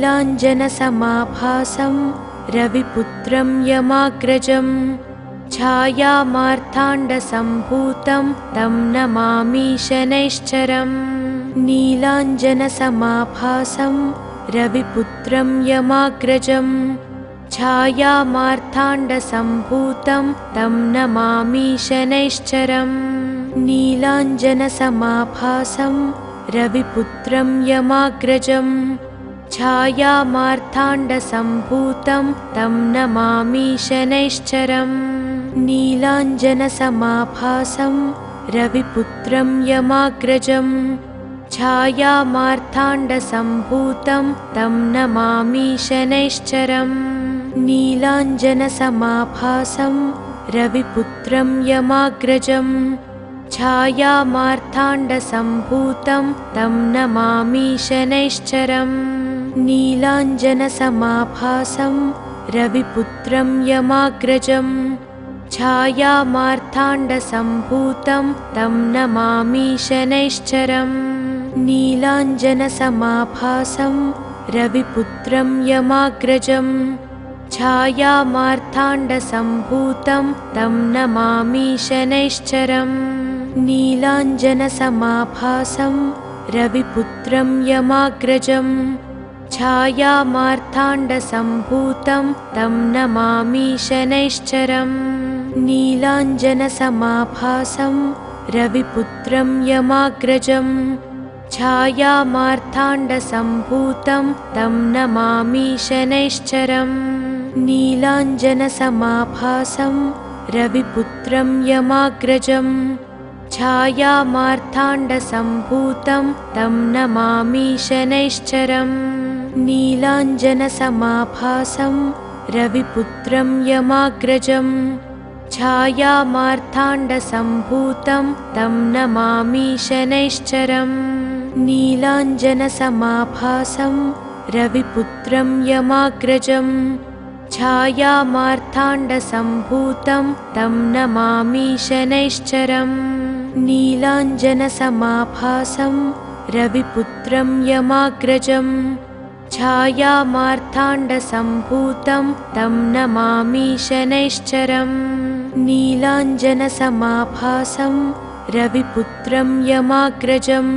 नीलाञ्जनसमाभासं रविपुत्रं यमाग्रजं छायामार्ताण्डसम्भूतं तं नमामि शनैश्चरम्। नीलाञ्जनसमाभासं रविपुत्रं यमाग्रजं छायामार्ताण्डसम्भूतं तं नमामि शनैश्चरम्। नीलाञ्जनसमाभासं रविपुत्रं यमाग्रजं छायामार्ताण्डसम्भूतं तं नमामि शनैश्चरम्। नीलाञ्जनसमाभासं रविपुत्रं यमाग्रजं छायामार्ताण्डसम्भूतं तं नमामि शनैश्चरम्। नीलाञ्जनसमाभासं रविपुत्रं यमाग्रजं छायामार्ताण्डसम्भूतं तं नमामि शनैश्चरम्। नीलाञ्जनसमाभासं रविपुत्रं यमाग्रजं छायामार्ताण्डसम्भूतं तं नमामि शनैश्चरम्। नीलाञ्जनसमाभासं रविपुत्रं यमाग्रजं छायामार्ताण्डसम्भूतं तं नमामि शनैश्चरम्। नीलाञ्जनसमाभासं रविपुत्रं यमाग्रजं छायामार्ताण्डसम्भूतं तं नमामि शनैश्चरम्। नीलाञ्जनसमाभासं रविपुत्रं यमाग्रजं छायामार्ताण्डसम्भूतं तं नमामि शनैश्चरम्। नीलाञ्जनसमाभासं रविपुत्रं यमाग्रजं छायामार्ताण्डसम्भूतं तं नमामि शनैश्चरम्। नीलाञ्जनसमाभासं रविपुत्रं यमाग्रजं छायामार्ताण्डसम्भूतं तं नमामि शनैश्चरम्। नीलाञ्जनसमाभासं रविपुत्रं यमाग्रजं छायामार्ताण्डसम्भूतं तं नमामि शनैश्चरम्। नीलाञ्जनसमाभासं रविपुत्रं यमाग्रजं छायामार्ताण्डसम्भूतं तं नमामि शनैश्चरम्। नीलाञ्जनसमाभासं रविपुत्रं यमाग्रजं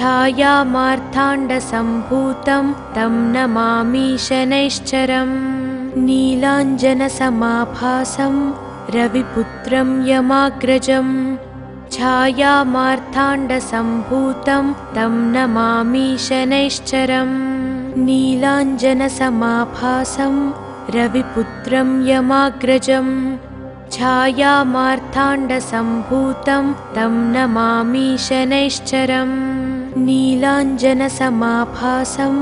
छायामार्ताण्डसम्भूतं तं नमामि शनैश्चरम्। नीलाञ्जनसमाभासं रविपुत्रं यमाग्रजं छायामार्ताण्डसम्भूतं तं नमामि शनैश्चरम्। नीलाञ्जनसमाभासं रविपुत्रं यमाग्रजं छायामार्ताण्डसम्भूतं तं नमामि शनैश्चरम्। नीलाञ्जनसमाभासं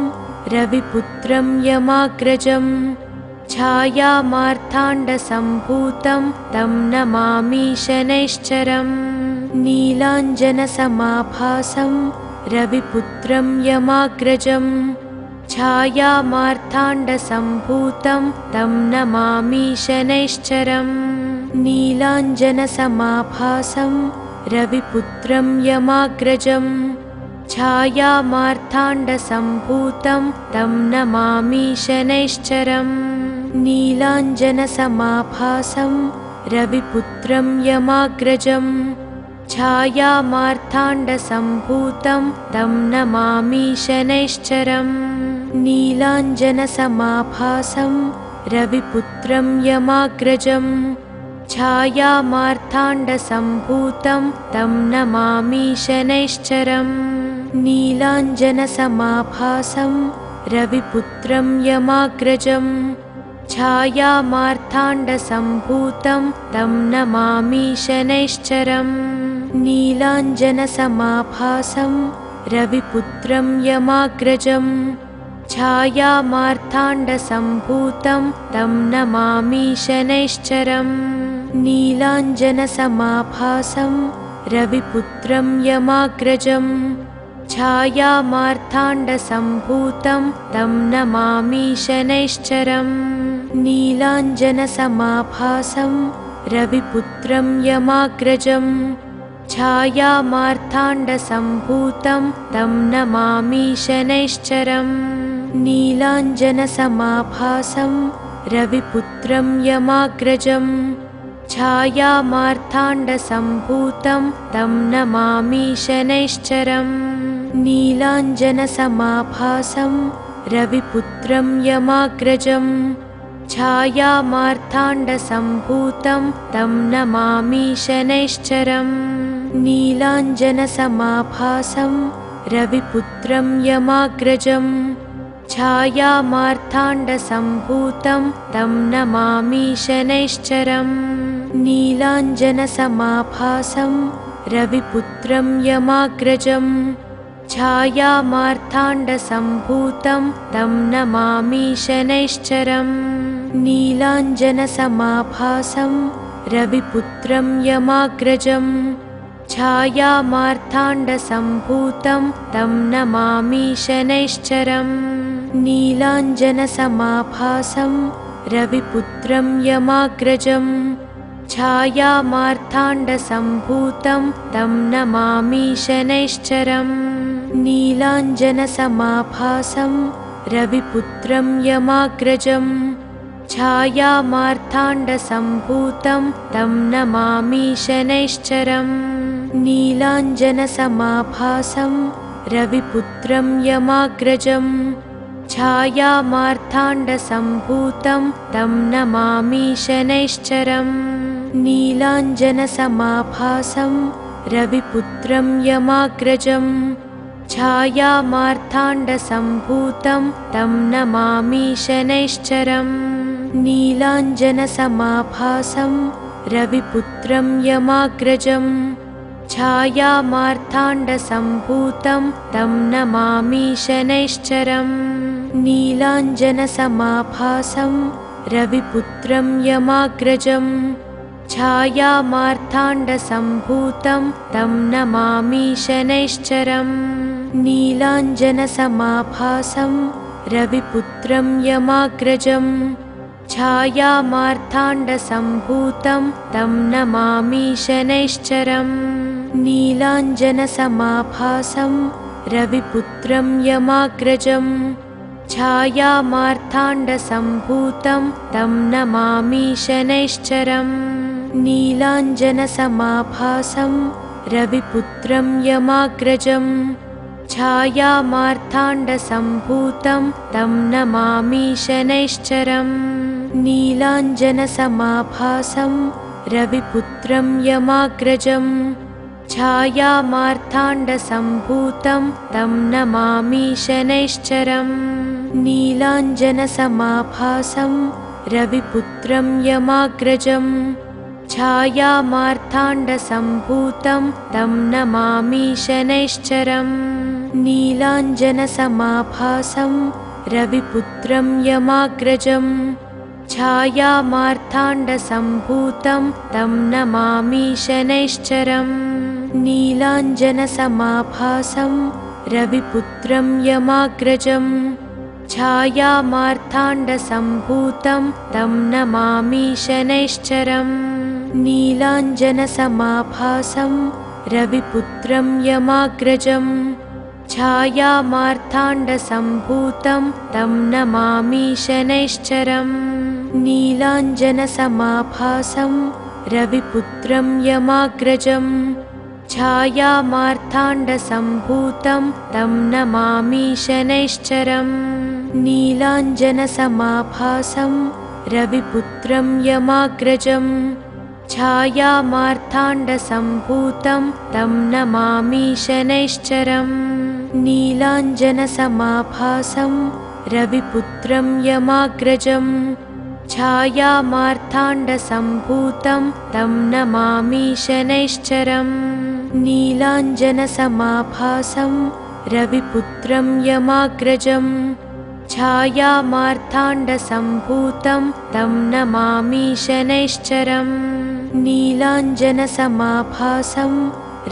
रविपुत्रं यमाग्रजं छायामार्ताण्डसम्भूतं तं नमामि शनैश्चरम्। नीलाञ्जनसमाभासं रविपुत्रं यमाग्रजं छायामार्ताण्डसम्भूतं तं नमामि शनैश्चरम्। नीलाञ्जनसमाभासं रविपुत्रं यमाग्रजं छायामार्ताण्डसम्भूतं तं नमामि शनैश्चरम्। नीलाञ्जनसमाभासं रविपुत्रं यमाग्रजं छायामार्ताण्डसम्भूतं तं नमामि शनैश्चरम्। नीलाञ्जनसमाभासं रविपुत्रं यमाग्रजं छायामार्ताण्डसम्भूतं तं नमामि शनैश्चरम्। नीलाञ्जनसमाभासं रविपुत्रं यमाग्रजं छायामार्ताण्डसम्भूतं तं नमामि शनैश्चरम्। नीलाञ्जनसमाभासं रविपुत्रं यमाग्रजं छायामार्ताण्डसम्भूतं तं नमामि शनैश्चरम्। नीलाञ्जनसमाभासं रविपुत्रं यमाग्रजं छायामार्ताण्डसम्भूतं तं नमामि शनैश्चरम्। नीलाञ्जनसमाभासं रविपुत्रं यमाग्रजं छायामार्ताण्डसम्भूतं तं नमामि शनैश्चरम्। नीलाञ्जनसमाभासं रविपुत्रं यमाग्रजं छायामार्ताण्डसम्भूतं तं नमामि शनैश्चरम् नीलाञ्जनसमाभासं रविपुत्रं यमाग्रजं छायामार्ताण्डसम्भूतं तं नमामि शनैश्चरम् नीलाञ्जनसमाभासं रविपुत्रं यमाग्रजं छायामार्ताण्डसम्भूतं तं नमामि शनैश्चरम् नीलाञ्जनसमाभासं रविपुत्रं यमाग्रजं छायामार्ताण्डसम्भूतं तं नमामि शनैश्चरम् नीलाञ्जनसमाभासं रविपुत्रं यमाग्रजं छायामार्ताण्डसम्भूतं तं नमामि शनैश्चरम् नीलाञ्जनसमाभासं रविपुत्रं यमाग्रजं छायामार्ताण्डसम्भूतं तं नमामि शनैश्चरम् नीलाञ्जनसमाभासं रविपुत्रं यमाग्रजं छायामार्ताण्डसम्भूतं तं नमामि शनैश्चरम् नीलाञ्जनसमाभासं रविपुत्रं यमाग्रजं छायामार्ताण्डसम्भूतं तं नमामि शनैश्चरम् नीलाञ्जनसमाभासं रविपुत्रं यमाग्रजं छायामार्ताण्डसम्भूतं तं नमामि शनैश्चरम् नीलाञ्जनसमाभासं रविपुत्रं यमाग्रजं छायामार्ताण्डसम्भूतं तं नमामि शनैश्चरम् नीलाञ्जनसमाभासं रविपुत्रं यमाग्रजं छायामार्ताण्डसम्भूतं तं नमामि शनैश्चरम् नीलाञ्जनसमाभासं रविपुत्रं यमाग्रजं छायामार्ताण्डसम्भूतं तं नमामि शनैश्चरम् नीलाञ्जनसमाभासं रविपुत्रं यमाग्रजं छायामार्ताण्डसम्भूतं तं नमामि शनैश्चरम् नीलाञ्जनसमाभासं रविपुत्रं यमाग्रजं छायामार्ताण्डसम्भूतं तं नमामि शनैश्चरम् नीलाञ्जनसमाभासं रविपुत्रं यमाग्रजं छायामार्ताण्डसम्भूतं तं नमामि शनैश्चरम् नीलाञ्जनसमाभासं रविपुत्रं यमाग्रजं छायामार्ताण्डसम्भूतं तं नमामि शनैश्चरम् नीलाञ्जनसमाभासं रविपुत्रं यमाग्रजं छायामार्ताण्डसम्भूतं तं नमामि शनैश्चरम् नीलाञ्जनसमाभासं रविपुत्रं यमाग्रजं छायामार्ताण्डसम्भूतं तं नमामि शनैश्चरम् नीलाञ्जनसमाभासं रविपुत्रं यमाग्रजं छायामार्ताण्डसम्भूतं तं नमामि शनैश्चरम् नीलाञ्जनसमाभासं रविपुत्रं यमाग्रजं छायामार्ताण्डसम्भूतं तं नमामि शनैश्चरम् नीलाञ्जनसमाभासं रविपुत्रं यमाग्रजं छायामार्ताण्डसम्भूतं तं नमामि शनैश्चरम् नीलाञ्जनसमाभासं रविपुत्रं यमाग्रजं छायामार्ताण्डसम्भूतं तं नमामि शनैश्चरम् नीलाञ्जनसमाभासं रविपुत्रं यमाग्रजं छायामार्ताण्डसम्भूतं तं नमामि शनैश्चरम् नीलाञ्जनसमाभासं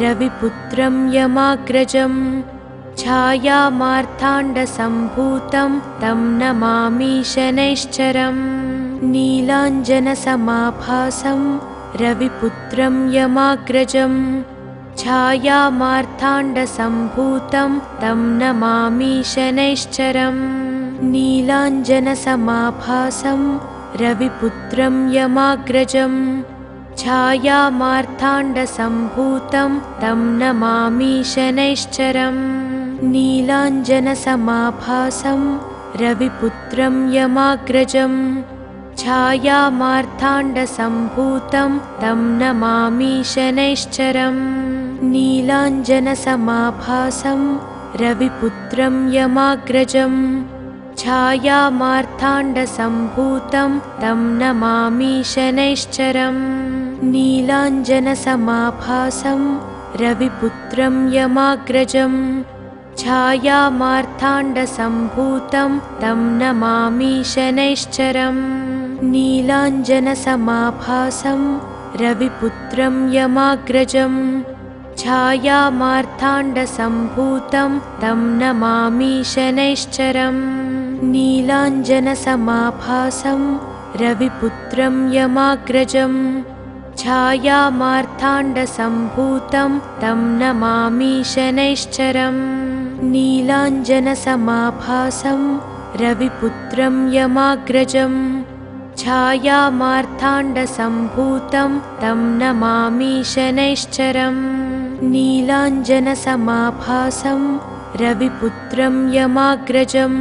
रविपुत्रं यमाग्रजं छायामार्ताण्डसम्भूतं तं नमामि शनैश्चरम् नीलाञ्जनसमाभासं रविपुत्रं यमाग्रजं छायामार्ताण्डसम्भूतं तं नमामि शनैश्चरम् नीलाञ्जनसमाभासं रविपुत्रं यमाग्रजं छायामार्ताण्डसम्भूतं तं नमामि शनैश्चरम् नीलाञ्जनसमाभासं रविपुत्रं यमाग्रजं छायामार्ताण्डसम्भूतं तं नमामि शनैश्चरम् नीलाञ्जनसमाभासं रविपुत्रं यमाग्रजं छायामार्ताण्डसम्भूतं तं नमामि शनैश्चरम् नीलाञ्जनसमाभासं रविपुत्रं यमाग्रजं छायामार्ताण्डसम्भूतं तं नमामि शनैश्चरम् नीलाञ्जनसमाभासं रविपुत्रं यमाग्रजं छायामार्ताण्डसम्भूतं तं नमामि शनैश्चरम् नीलाञ्जनसमाभासं रविपुत्रं यमाग्रजं छायामार्ताण्डसम्भूतं तं नमामि शनैश्चरम् नीलाञ्जनसमाभासं रविपुत्रं यमाग्रजं छायामार्ताण्डसम्भूतं तं नमामि शनैश्चरम् नीलाञ्जनसमाभासं रविपुत्रं यमाग्रजं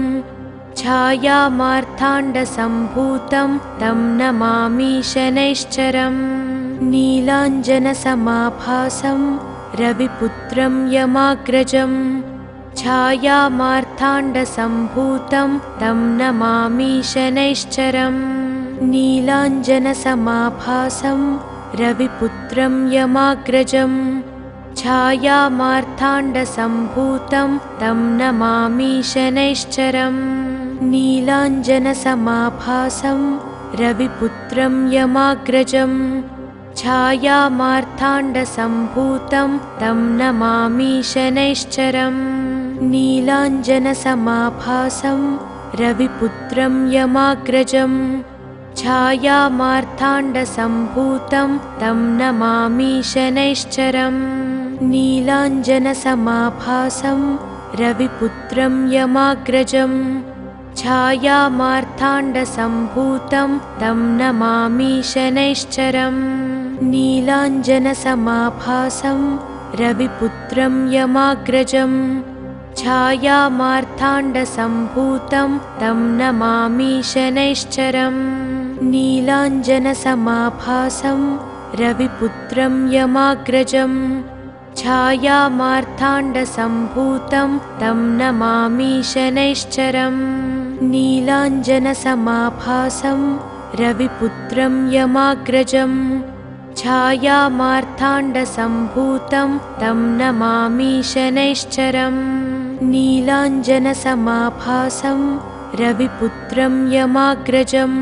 छायामार्ताण्डसम्भूतं तं नमामि शनैश्चरम् नीलाञ्जनसमाभासं रविपुत्रं यमाग्रजं छायामार्ताण्डसम्भूतं तं नमामि शनैश्चरम् नीलाञ्जनसमाभासं रविपुत्रं यमाग्रजं छायामार्ताण्डसम्भूतं तं नमामि शनैश्चरम् नीलाञ्जनसमाभासं रविपुत्रं यमाग्रजं छायामार्ताण्डसम्भूतं तं नमामि शनैश्चरम् नीलाञ्जनसमाभासं रविपुत्रं यमाग्रजं छायामार्ताण्डसम्भूतं तं नमामि शनैश्चरम् नीलाञ्जनसमाभासं रविपुत्रं यमाग्रजं छायामार्ताण्डसम्भूतं तं नमामि शनैश्चरम् नीलाञ्जनसमाभासं रविपुत्रं यमाग्रजं छायामार्ताण्डसम्भूतं तं नमामि शनैश्चरम् नीलाञ्जनसमाभासं रविपुत्रं यमाग्रजं छायामार्ताण्डसम्भूतं तं नमामि शनैश्चरम् नीलाञ्जनसमाभासं रविपुत्रं यमाग्रजं छायामार्ताण्डसम्भूतं तं नमामि शनैश्चरम् नीलाञ्जनसमाभासं रविपुत्रं यमाग्रजं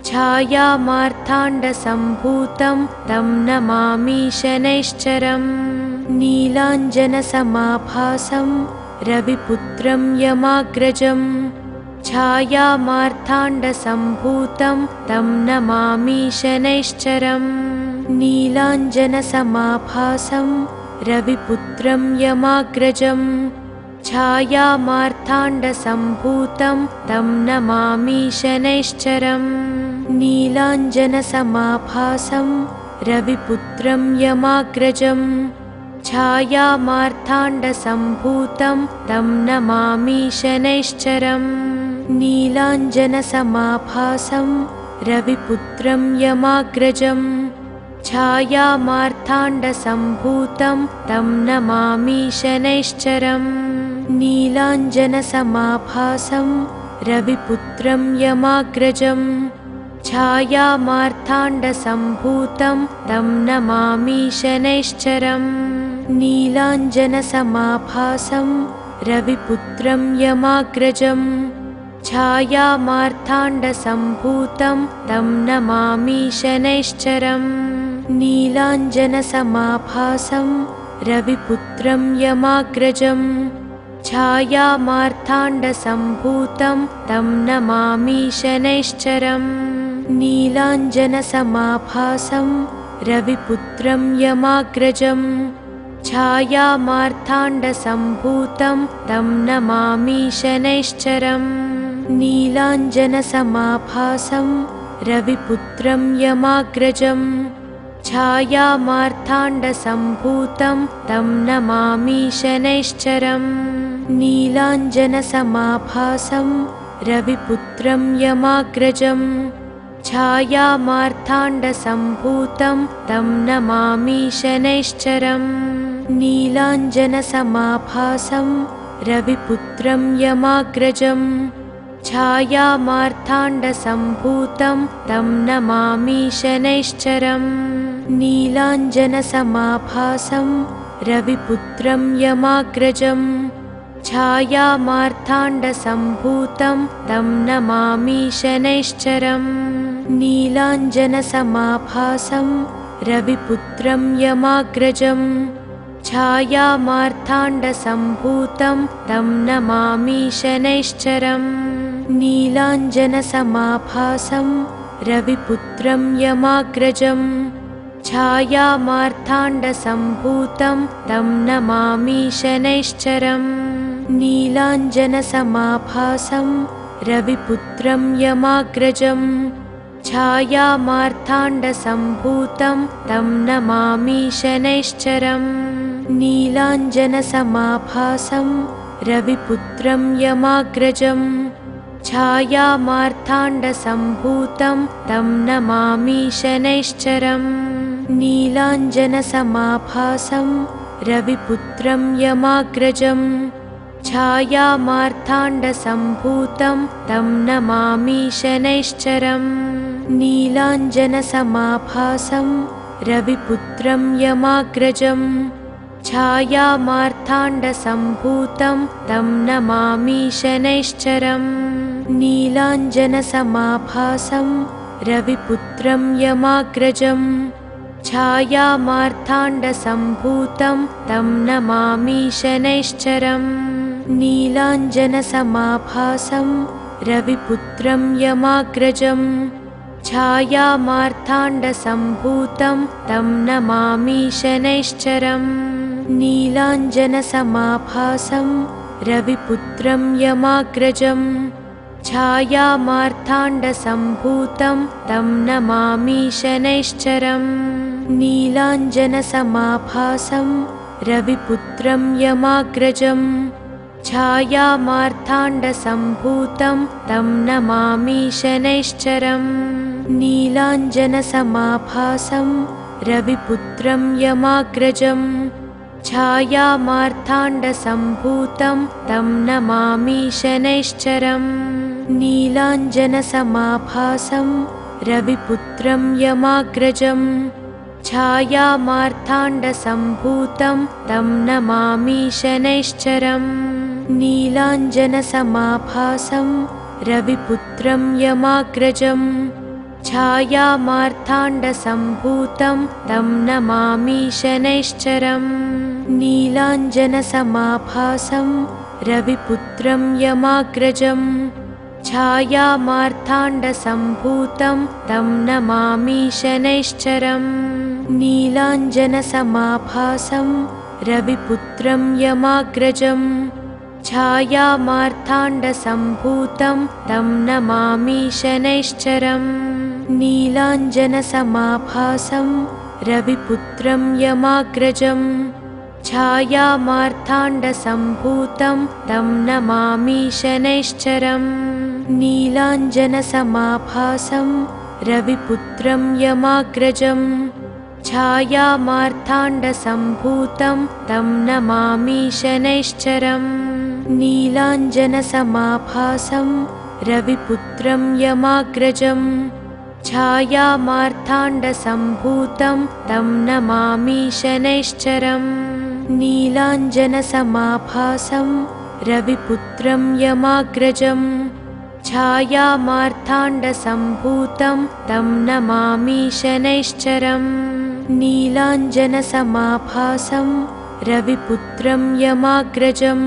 छायामार्ताण्डसम्भूतं तं नमामि शनैश्चरम् नीलाञ्जनसमाभासं रविपुत्रं यमाग्रजं छायामार्ताण्डसम्भूतं तं नमामि शनैश्चरम् नीलाञ्जनसमाभासं रविपुत्रं यमाग्रजं छायामार्ताण्डसम्भूतं तं नमामि शनैश्चरम् नीलाञ्जनसमाभासं रविपुत्रं यमाग्रजं छायामार्ताण्डसम्भूतं तं नमामि शनैश्चरम् नीलाञ्जनसमाभासं रविपुत्रं यमाग्रजं छायामार्ताण्डसम्भूतं तं नमामि शनैश्चरम् नीलाञ्जनसमाभासं रविपुत्रं यमाग्रजं छायामार्ताण्डसम्भूतं तं नमामि शनैश्चरम् नीलाञ्जनसमाभासं रविपुत्रं यमाग्रजं छायामार्ताण्डसम्भूतं तं नमामि शनैश्चरम् नीलाञ्जनसमाभासं रविपुत्रं यमाग्रजं छायामार्ताण्डसम्भूतं तं नमामि शनैश्चरम् नीलाञ्जनसमाभासं रविपुत्रं यमाग्रजं छायामार्ताण्डसम्भूतं तं नमामि शनैश्चरम् नीलाञ्जनसमाभासं रविपुत्रं यमाग्रजं छायामार्ताण्डसम्भूतं तं नमामि शनैश्चरम् नीलाञ्जनसमाभासं रविपुत्रं यमाग्रजं छायामार्ताण्डसम्भूतं तं नमामि शनैश्चरम् नीलाञ्जनसमाभासं रविपुत्रं यमाग्रजं छायामार्ताण्डसम्भूतं तं नमामि शनैश्चरम् नीलाञ्जनसमाभासं रविपुत्रं यमाग्रजं छायामार्ताण्डसम्भूतं तं नमामि शनैश्चरम् नीलाञ्जनसमाभासं रविपुत्रं यमाग्रजं छायामार्ताण्डसम्भूतं तं नमामि शनैश्चरम् नीलाञ्जनसमाभासं रविपुत्रं यमाग्रजं छायामार्ताण्डसम्भूतं तं नमामि शनैश्चरम् नीलाञ्जनसमाभासं रविपुत्रं यमाग्रजं छायामार्ताण्डसम्भूतं तं नमामि शनैश्चरम् नीलाञ्जनसमाभासं रविपुत्रं यमाग्रजं छायामार्ताण्डसम्भूतं तं नमामि शनैश्चरम् नीलाञ्जनसमाभासं रविपुत्रं यमाग्रजं छायामार्ताण्डसम्भूतं तं नमामि शनैश्चरम् नीलाञ्जनसमाभासं रविपुत्रं यमाग्रजं छायामार्ताण्डसम्भूतं तं नमामि शनैश्चरम् नीलाञ्जनसमाभासं रविपुत्रं यमाग्रजं छायामार्ताण्डसम्भूतं तं नमामि शनैश्चरम् नीलाञ्जनसमाभासं रविपुत्रं यमाग्रजं छायामार्ताण्डसम्भूतं तं नमामि शनैश्चरम् नीलाञ्जनसमाभासं रविपुत्रं यमाग्रजं छायामार्ताण्डसम्भूतं तं नमामि शनैश्चरम् नीलाञ्जनसमाभासं रविपुत्रं यमाग्रजं छायामार्ताण्डसम्भूतं तं नमामि शनैश्चरम् नीलाञ्जनसमाभासं रविपुत्रं यमाग्रजं छायामार्ताण्डसम्भूतं तं नमामि शनैश्चरम् नीलाञ्जनसमाभासं रविपुत्रं यमाग्रजं छायामार्ताण्डसम्भूतं तं नमामि शनैश्चरम् नीलाञ्जनसमाभासं रविपुत्रं यमाग्रजं छायामार्ताण्डसम्भूतं तं नमामि शनैश्चरम् नीलाञ्जनसमाभासं रविपुत्रं यमाग्रजं छायामार्ताण्डसम्भूतं तं नमामि शनैश्चरम् नीलाञ्जनसमाभासं रविपुत्रं यमाग्रजं छायामार्ताण्डसम्भूतं तं नमामि शनैश्चरम् नीलाञ्जनसमाभासं रविपुत्रं यमाग्रजं छायामार्ताण्डसम्भूतं तं नमामि शनैश्चरम् नीलाञ्जनसमाभासं रविपुत्रं यमाग्रजं छायामार्ताण्डसम्भूतं तं नमामि शनैश्चरम् नीलाञ्जनसमाभासं रविपुत्रं यमाग्रजं छायामार्ताण्डसम्भूतं तं नमामि शनैश्चरम् नीलाञ्जनसमाभासं रविपुत्रं यमाग्रजं छायामार्ताण्डसम्भूतं तं नमामि शनैश्चरम् नीलाञ्जनसमाभासं रविपुत्रं यमाग्रजं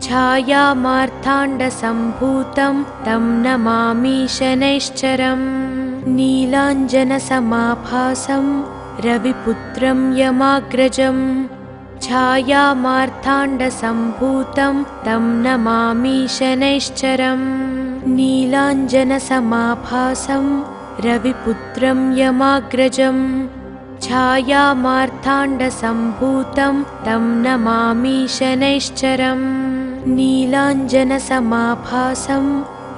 छायामार्ताण्डसम्भूतं तं नमामि शनैश्चरम् नीलाञ्जनसमाभासं रविपुत्रं यमाग्रजं छायामार्ताण्डसम्भूतं तं नमामि शनैश्चरम् नीलाञ्जनसमाभासं रविपुत्रं यमाग्रजं छायामार्ताण्डसम्भूतं तं नमामि शनैश्चरम् नीलाञ्जनसमाभासं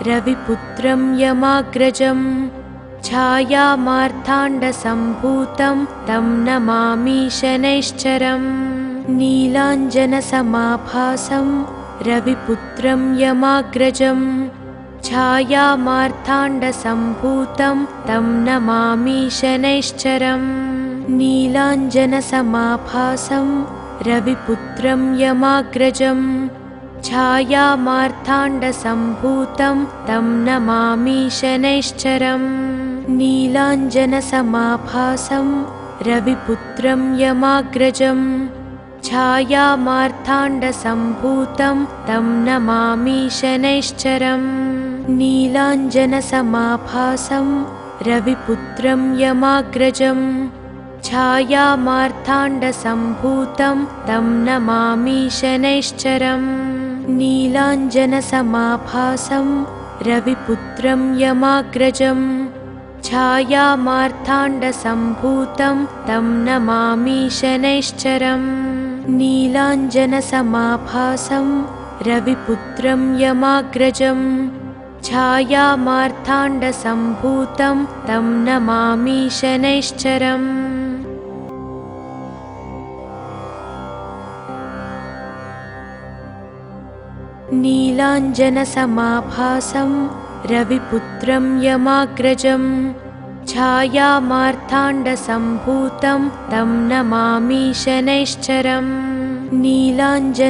रविपुत्रं यमाग्रजं छायामार्ताण्डसम्भूतं तं नमामि शनैश्चरम् नीलाञ्जनसमाभासं रविपुत्रं यमाग्रजं छायामार्ताण्डसम्भूतं तं नमामि शनैश्चरम् नीलाञ्जनसमाभासं रविपुत्रं यमाग्रजं छायामार्ताण्डसम्भूतं तं नमामि शनैश्चरम् नीलाञ्जनसमाभासं रविपुत्रं यमाग्रजं छायामार्ताण्डसम्भूतं तं नमामि शनैश्चरम् नीलाञ्जनसमाभासं रविपुत्रं यमाग्रजं छायामार्ताण्डसम्भूतं तं नमामि शनैश्चरम् नीलाञ्जनसमाभासं रविपुत्रं यमाग्रजं छायामार्ताण्डसम्भूतं तं नमामि शनैश्चरम् नीलाञ्जनसमाभासं रविपुत्रं यमाग्रजं छायामार्ताण्डसम्भूतं तं नमामि शनैश्चरम् नीलाञ्जनसमाभासं रविपुत्रं यमाग्रजं छायामार्ताण्डसम्भूतं तं नमामि शनैश्चरम् नीलाञ्जनसमाभासं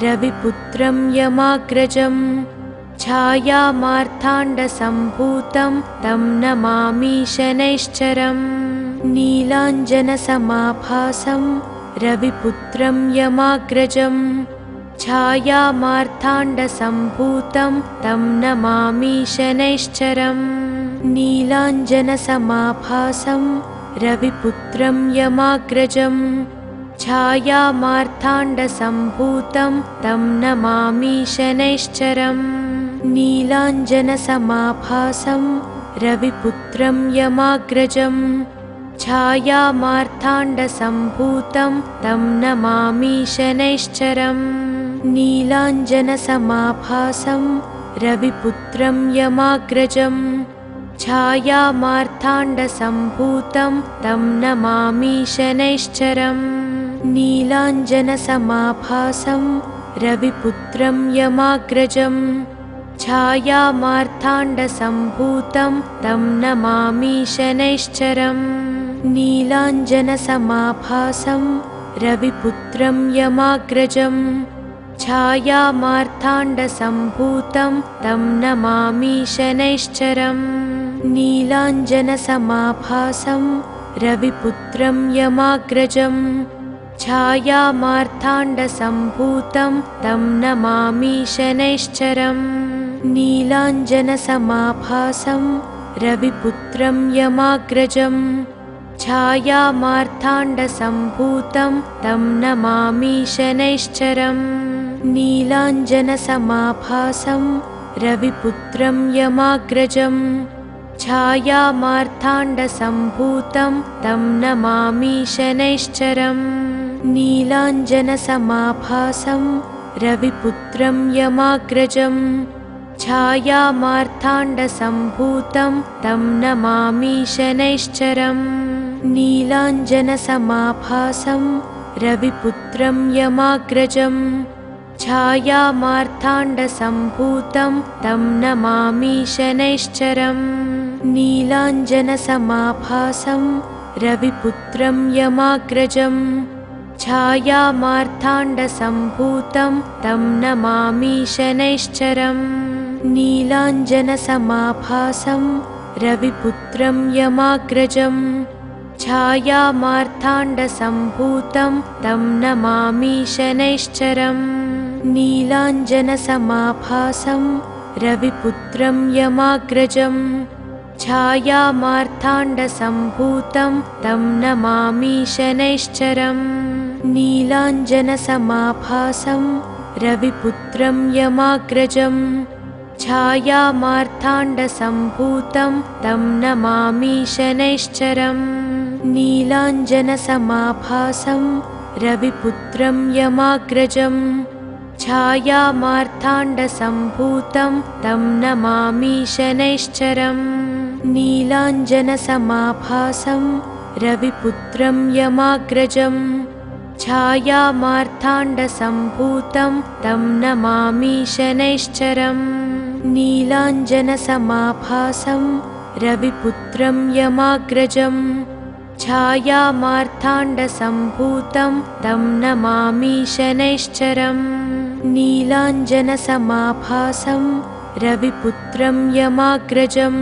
रविपुत्रं यमाग्रजं छायामार्ताण्डसम्भूतं तं नमामि शनैश्चरम् नीलाञ्जनसमाभासं रविपुत्रं यमाग्रजं छायामार्ताण्डसम्भूतं तं नमामि शनैश्चरम् नीलाञ्जनसमाभासं रविपुत्रं यमाग्रजं छायामार्ताण्डसम्भूतं तं नमामि शनैश्चरम् नीलाञ्जनसमाभासं रविपुत्रं यमाग्रजं छायामार्ताण्डसम्भूतं तं नमामि शनैश्चरम् नीलाञ्जनसमाभासं रविपुत्रं यमाग्रजं छायामार्ताण्डसम्भूतं तं नमामि शनैश्चरम् नीलाञ्जनसमाभासं रविपुत्रं यमाग्रजं छायामार्ताण्डसम्भूतं तं नमामि शनैश्चरम् नीलाञ्जनसमाभासं रविपुत्रं यमाग्रजं छायामार्ताण्डसम्भूतं तं नमामि शनैश्चरम् नीलाञ्जनसमाभासं रविपुत्रं यमाग्रजं छायामार्ताण्डसम्भूतं तं नमामि शनैश्चरम् नीलाञ्जनसमाभासं रविपुत्रं यमाग्रजं छायामार्ताण्डसम्भूतं तं नमामि शनैश्चरम् नीलाञ्जनसमाभासं रविपुत्रं यमाग्रजं छायामार्ताण्डसम्भूतं तं नमामि शनैश्चरम् नीलाञ्जनसमाभासं रविपुत्रं यमाग्रजं छायामार्ताण्डसम्भूतं तं नमामि शनैश्चरम् नीलाञ्जनसमाभासं रविपुत्रं यमाग्रजं छायामार्ताण्डसम्भूतं तं नमामि शनैश्चरम् नीलाञ्जनसमाभासं रविपुत्रं यमाग्रजं छायामार्ताण्डसम्भूतं तं नमामि शनैश्चरम् नीलाञ्जनसमाभासं रविपुत्रं यमाग्रजं छायामार्ताण्डसम्भूतं तं नमामि शनैश्चरम् नीलाञ्जनसमाभासं रविपुत्रं यमाग्रजं छायामार्ताण्डसम्भूतं तं नमामि शनैश्चरम् नीलाञ्जनसमाभासं रविपुत्रं यमाग्रजं छायामार्ताण्डसम्भूतं तं नमामि शनैश्चरम् नीलाञ्जनसमाभासं रविपुत्रं यमाग्रजम् छायामार्ताण्डसम्भूतं तं नमामि शनैश्चरम् नीलाञ्जनसमाभासं रविपुत्रं यमाग्रजम् छायामार्ताण्डसम्भूतं तं नमामि शनैश्चरम् नीलाञ्जनसमाभासं रविपुत्रं यमाग्रजम् छायामार्ताण्डसम्भूतं तं नमामि शनैश्चरम् नीलाञ्जनसमाभासं रविपुत्रं यमाग्रजम्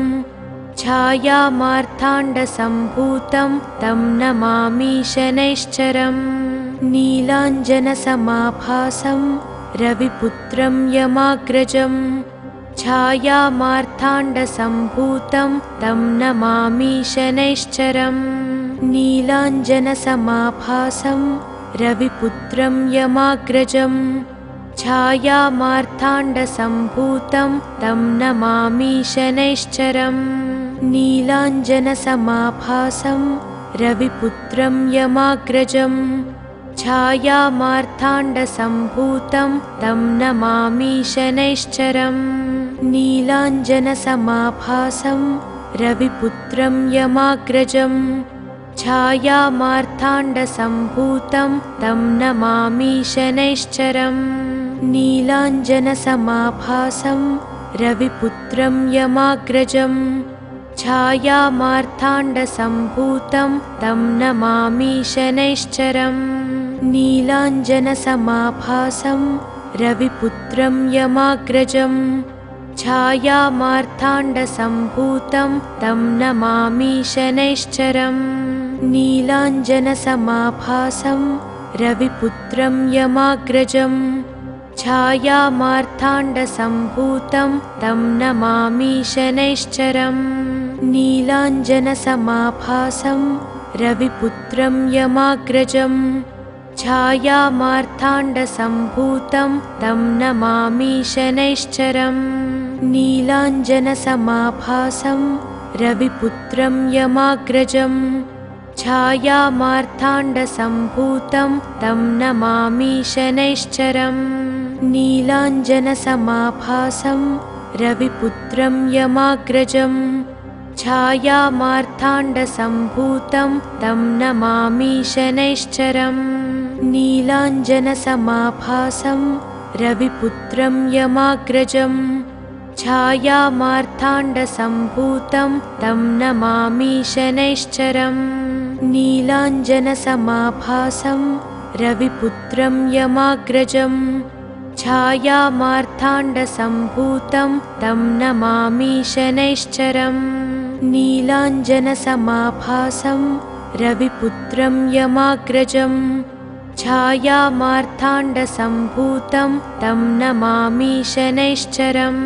छायामार्ताण्डसम्भूतं तं नमामि शनैश्चरम् नीलाञ्जनसमाभासं रविपुत्रं यमाग्रजम् छायामार्ताण्डसम्भूतं तं नमामि शनैश्चरम् नीलाञ्जनसमाभासं रविपुत्रं यमाग्रजम् छायामार्ताण्डसम्भूतं तं नमामि शनैश्चरम् नीलाञ्जनसमाभासं रविपुत्रं यमाग्रजम् छायामार्ताण्डसम्भूतं तं नमामि शनैश्चरम् नीलाञ्जनसमाभासं रविपुत्रं यमाग्रजम् छायामार्ताण्डसम्भूतं तं नमामि शनैश्चरम् नीलाञ्जनसमाभासं रविपुत्रं यमाग्रजम् छायामार्ताण्डसम्भूतं तं नमामि शनैश्चरम् नीलाञ्जनसमाभासं रविपुत्रं यमाग्रजम् छायामार्ताण्डसम्भूतं तं नमामि शनैश्चरम् नीलाञ्जनसमाभासं रविपुत्रं यमाग्रजम् छायामार्ताण्डसम्भूतं तं नमामि शनैश्चरम् नीलाञ्जनसमाभासं रविपुत्रं यमाग्रजम् छायामार्ताण्डसम्भूतं तं नमामि शनैश्चरम् नीलाञ्जनसमाभासं रविपुत्रं यमाग्रजम् छायामार्ताण्डसम्भूतं तं नमामि शनैश्चरम् नीलाञ्जनसमाभासं रविपुत्रं यमाग्रजम् छायामार्ताण्डसम्भूतं तं नमामि शनैश्चरम् नीलाञ्जनसमाभासं रविपुत्रं यमाग्रजम् छायामार्ताण्डसम्भूतं तं नमामि शनैश्चरम् नीलाञ्जनसमाभासं रविपुत्रं यमाग्रजम् छायामार्ताण्डसम्भूतं तं नमामि शनैश्चरम् नीलाञ्जनसमाभासं रविपुत्रं यमाग्रजम् छायामार्ताण्डसम्भूतं तं नमामि शनैश्चरम्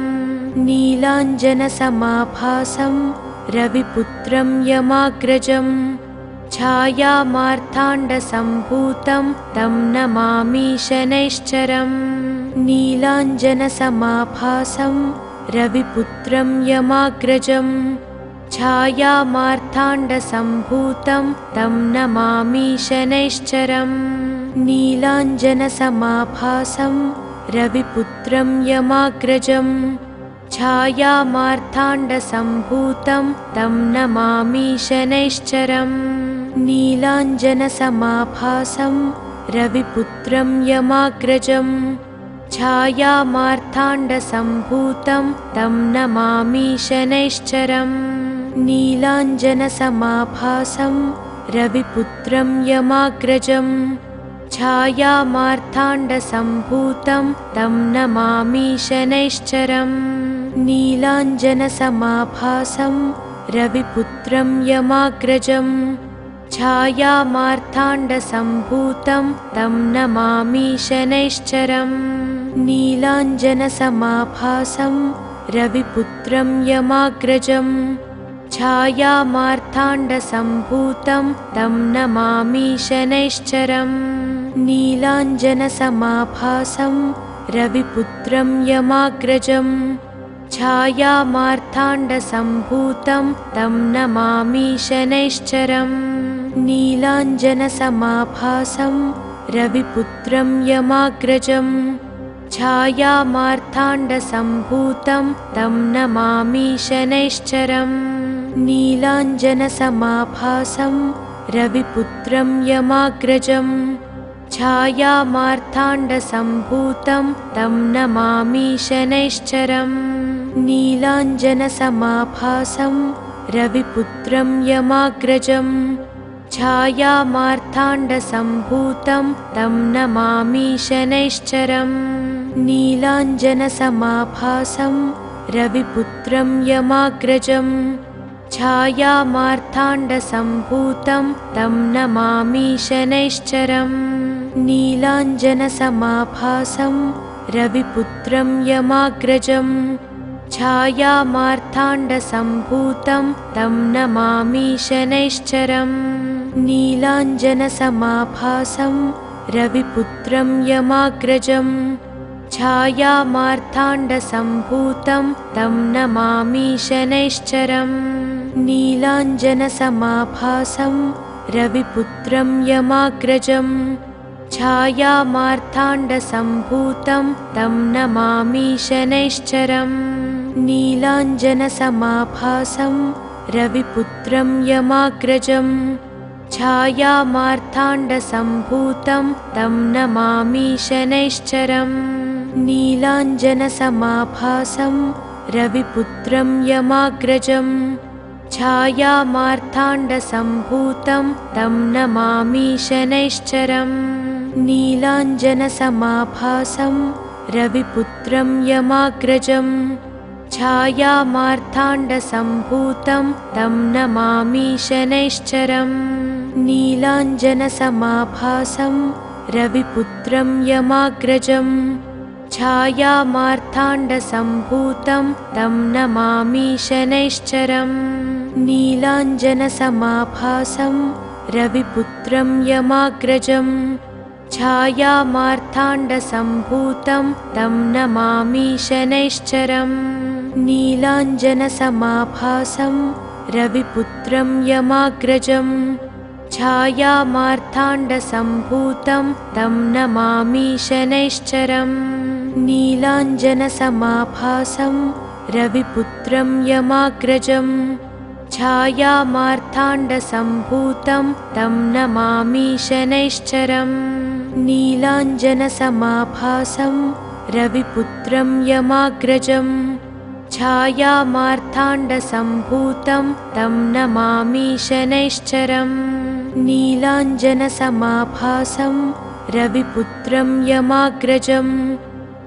नीलाञ्जनसमाभासं रविपुत्रं यमाग्रजम् छायामार्ताण्डसम्भूतं तं नमामि शनैश्चरम् नीलाञ्जनसमाभासं रविपुत्रं यमाग्रजम् छायामार्ताण्डसम्भूतं तं नमामि शनैश्चरम् नीलाञ्जनसमाभासं रविपुत्रं यमाग्रजम् छायामार्ताण्डसम्भूतं तं नमामि शनैश्चरम् नीलाञ्जनसमाभासं रविपुत्रं यमाग्रजम् छायामार्ताण्डसम्भूतं तं नमामि शनैश्चरम् नीलाञ्जनसमाभासं रविपुत्रं यमाग्रजम् छायामार्ताण्डसम्भूतं तं नमामि शनैश्चरम् नीलाञ्जनसमाभासं रविपुत्रं यमाग्रजम् छायामार्ताण्डसम्भूतं तं नमामि शनैश्चरम् नीलाञ्जनसमाभासं रविपुत्रं यमाग्रजम् छायामार्ताण्डसम्भूतं तं नमामि शनैश्चरम् नीलाञ्जनसमाभासं रविपुत्रं यमाग्रजम् छायामार्ताण्डसम्भूतं तं नमामि शनैश्चरम् नीलाञ्जनसमाभासं रविपुत्रं यमाग्रजम् छायामार्ताण्डसम्भूतं तं नमामि शनैश्चरम् नीलाञ्जनसमाभासं रविपुत्रं यमाग्रजम् छायामार्ताण्डसम्भूतं तं नमामि शनैश्चरम् नीलाञ्जनसमाभासं रविपुत्रं यमाग्रजम् छायामार्ताण्डसम्भूतं तं नमामि शनैश्चरम् नीलाञ्जनसमाभासं रविपुत्रं यमाग्रजम् छायामार्ताण्डसम्भूतं तं नमामि शनैश्चरम् नीलाञ्जनसमाभासं रविपुत्रं यमाग्रजम् छायामार्ताण्डसम्भूतं तं नमामि शनैश्चरम् नीलाञ्जनसमाभासं रविपुत्रं यमाग्रजम् छायामार्ताण्डसम्भूतं तं नमामि शनैश्चरम् नीलाञ्जनसमाभासं रविपुत्रं यमाग्रजम् छायामार्ताण्डसम्भूतं तं नमामि शनैश्चरम् नीलाञ्जनसमाभासं रविपुत्रं यमाग्रजम् छायामार्ताण्डसम्भूतं तं नमामि शनैश्चरम् नीलाञ्जनसमाभासं रविपुत्रं यमाग्रजम् छायामार्ताण्डसम्भूतं तं नमामि शनैश्चरम् नीलाञ्जनसमाभासं रविपुत्रं यमाग्रजम् छायामार्ताण्डसम्भूतं तं नमामि शनैश्चरम् नीलाञ्जनसमाभासं रविपुत्रं यमाग्रजम् छायामार्ताण्डसम्भूतं तं नमामि शनैश्चरम् नीलाञ्जनसमाभासं रविपुत्रं यमाग्रजम् छायामार्ताण्डसम्भूतं तं नमामि शनैश्चरम् नीलाञ्जनसमाभासं रविपुत्रं यमाग्रजम् छायामार्ताण्डसम्भूतं तं नमामि शनैश्चरम् नीलाञ्जनसमाभासं रविपुत्रं यमाग्रजम् छायामार्ताण्डसम्भूतं तं नमामि शनैश्चरम् नीलाञ्जनसमाभासं रविपुत्रं यमाग्रजम् छायामार्ताण्डसम्भूतं तं नमामि शनैश्चरम् नीलाञ्जनसमाभासं रविपुत्रं यमाग्रजम्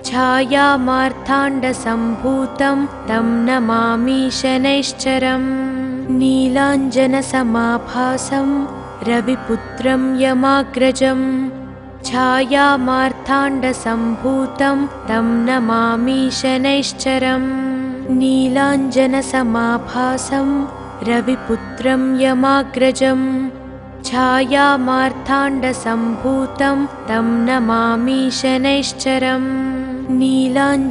छायामार्ताण्डसम्भूतं तं नमामि शनैश्चरम् नीलाञ्जनसमाभासं रविपुत्रं यमाग्रजम् छायामार्ताण्डसम्भूतं तं नमामि शनैश्चरम् नीलाञ्जनसमाभासं रविपुत्रं यमाग्रजम् छायामार्ताण्डसम्भूतं तं नमामि शनैश्चरम् नीलाञ्जनसमाभासं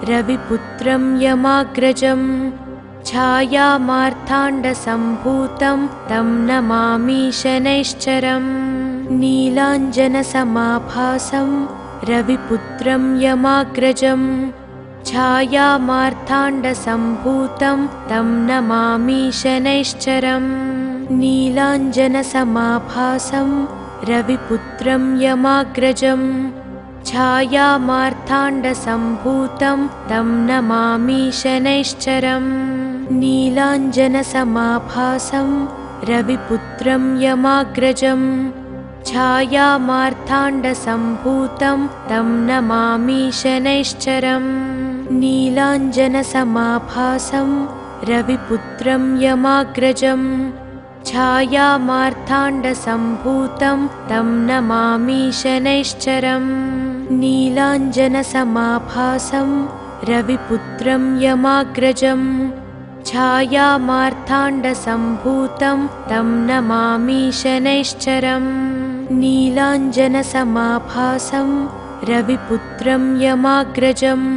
रविपुत्रं यमाग्रजम् छायामार्ताण्डसम्भूतं तं नमामि शनैश्चरम् नीलाञ्जनसमाभासं रविपुत्रं यमाग्रजम् छायामार्ताण्डसम्भूतं तं नमामि शनैश्चरम् नीलाञ्जनसमाभासं रविपुत्रं यमाग्रजम् छायामार्ताण्डसम्भूतं तं नमामि शनैश्चरम् नीलाञ्जनसमाभासं रविपुत्रं यमाग्रजम् छायामार्ताण्डसम्भूतं तं नमामि शनैश्चरम् नीलाञ्जनसमाभासं रविपुत्रं यमाग्रजम् छायामार्ताण्डसम्भूतं तं नमामि शनैश्चरम् नीलाञ्जनसमाभासं रविपुत्रं यमाग्रजम् छायामार्ताण्डसम्भूतं तं नमामि शनैश्चरम् नीलाञ्जनसमाभासं रविपुत्रं यमाग्रजम्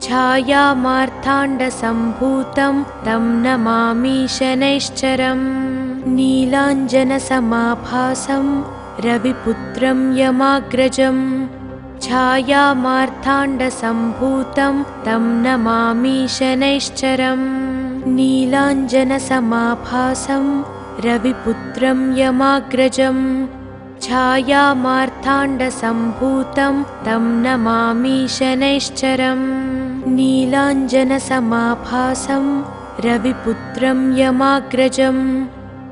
छायामार्ताण्डसम्भूतं तं नमामि शनैश्चरम्। नीलाञ्जनसमाभासं रविपुत्रं यमाग्रजम्। छायामार्ताण्डसम्भूतं तं नमामि शनैश्चरम्। नीलाञ्जनसमाभासं रविपुत्रं यमाग्रजम्। छायामार्ताण्डसम्भूतं तं नमामि शनैश्चरम्। नीलाञ्जनसमाभासं रविपुत्रं यमाग्रजम्।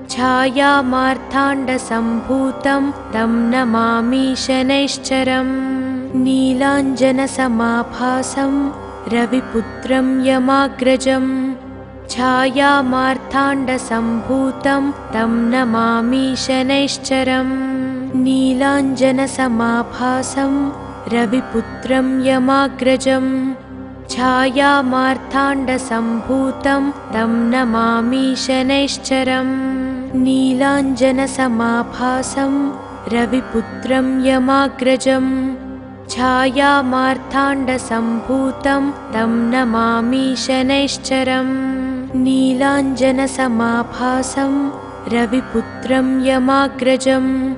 छायामार्ताण्डसम्भूतं तं नमामि शनैश्चरम्। नीलाञ्जनसमाभासं रविपुत्रं यमाग्रजम्। छायामार्ताण्डसम्भूतं तं नमामि शनैश्चरम्। नीलाञ्जनसमाभासं रविपुत्रं यमाग्रजम्। छायामार्ताण्डसम्भूतं तं नमामि शनैश्चरम्। नीलाञ्जनसमाभासं रविपुत्रं यमाग्रजम्। छायामार्ताण्डसम्भूतं तं नमामि शनैश्चरम्। नीलाञ्जनसमाभासं रविपुत्रं यमाग्रजम्।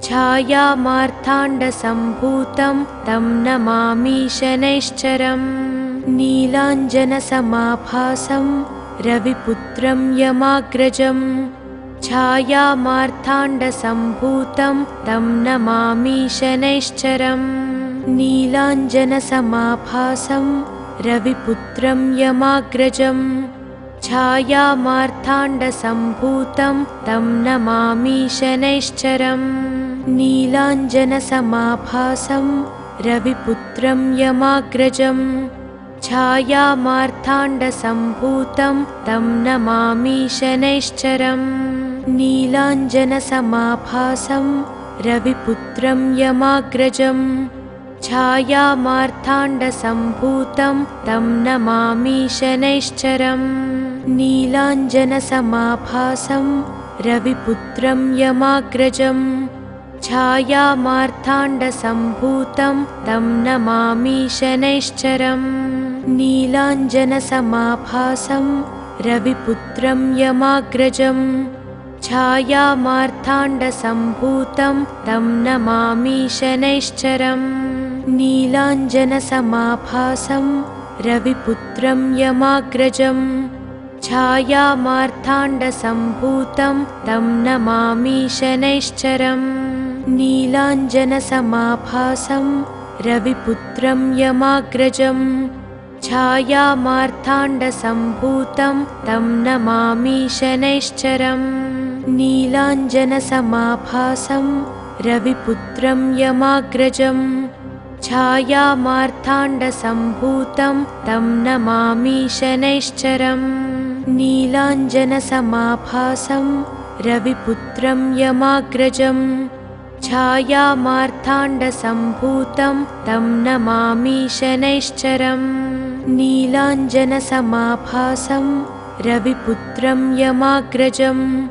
छायामार्ताण्डसम्भूतं तं नमामि शनैश्चरम्। नीलाञ्जनसमाभासं रविपुत्रं यमाग्रजम्। छायामार्ताण्डसम्भूतं तं नमामि शनैश्चरम्। नीलाञ्जनसमाभासं रविपुत्रं यमाग्रजम्। छायामार्ताण्डसम्भूतं तं नमामि शनैश्चरम्। नीलाञ्जनसमाभासं रविपुत्रं यमाग्रजम्। छायामार्ताण्डसम्भूतं तं नमामि शनैश्चरम्। नीलाञ्जनसमाभासं रविपुत्रं यमाग्रजम्। छायामार्ताण्डसम्भूतं तं नमामि शनैश्चरम्। नीलाञ्जनसमाभासं रविपुत्रं यमाग्रजम्। छायामार्ताण्डसम्भूतं तं नमामि शनैश्चरम्। नीलाञ्जनसमाभासं रविपुत्रं यमाग्रजम्। छायामार्ताण्डसम्भूतं तं नमामि शनैश्चरम्। नीलाञ्जनसमाभासं रविपुत्रं यमाग्रजम्। छायामार्ताण्डसम्भूतं तं नमामि शनैश्चरम्। नीलाञ्जनसमाभासं रविपुत्रं यमाग्रजम्। छायामार्ताण्डसम्भूतं तं नमामि शनैश्चरम्। नीलाञ्जनसमाभासं रविपुत्रं यमाग्रजम्। छायामार्ताण्डसम्भूतं तं नमामि शनैश्चरम्। नीलाञ्जनसमाभासं रविपुत्रं यमाग्रजम्। छायामार्ताण्डसम्भूतं तं नमामि शनैश्चरम्। नीलाञ्जनसमाभासं रविपुत्रं यमाग्रजम्।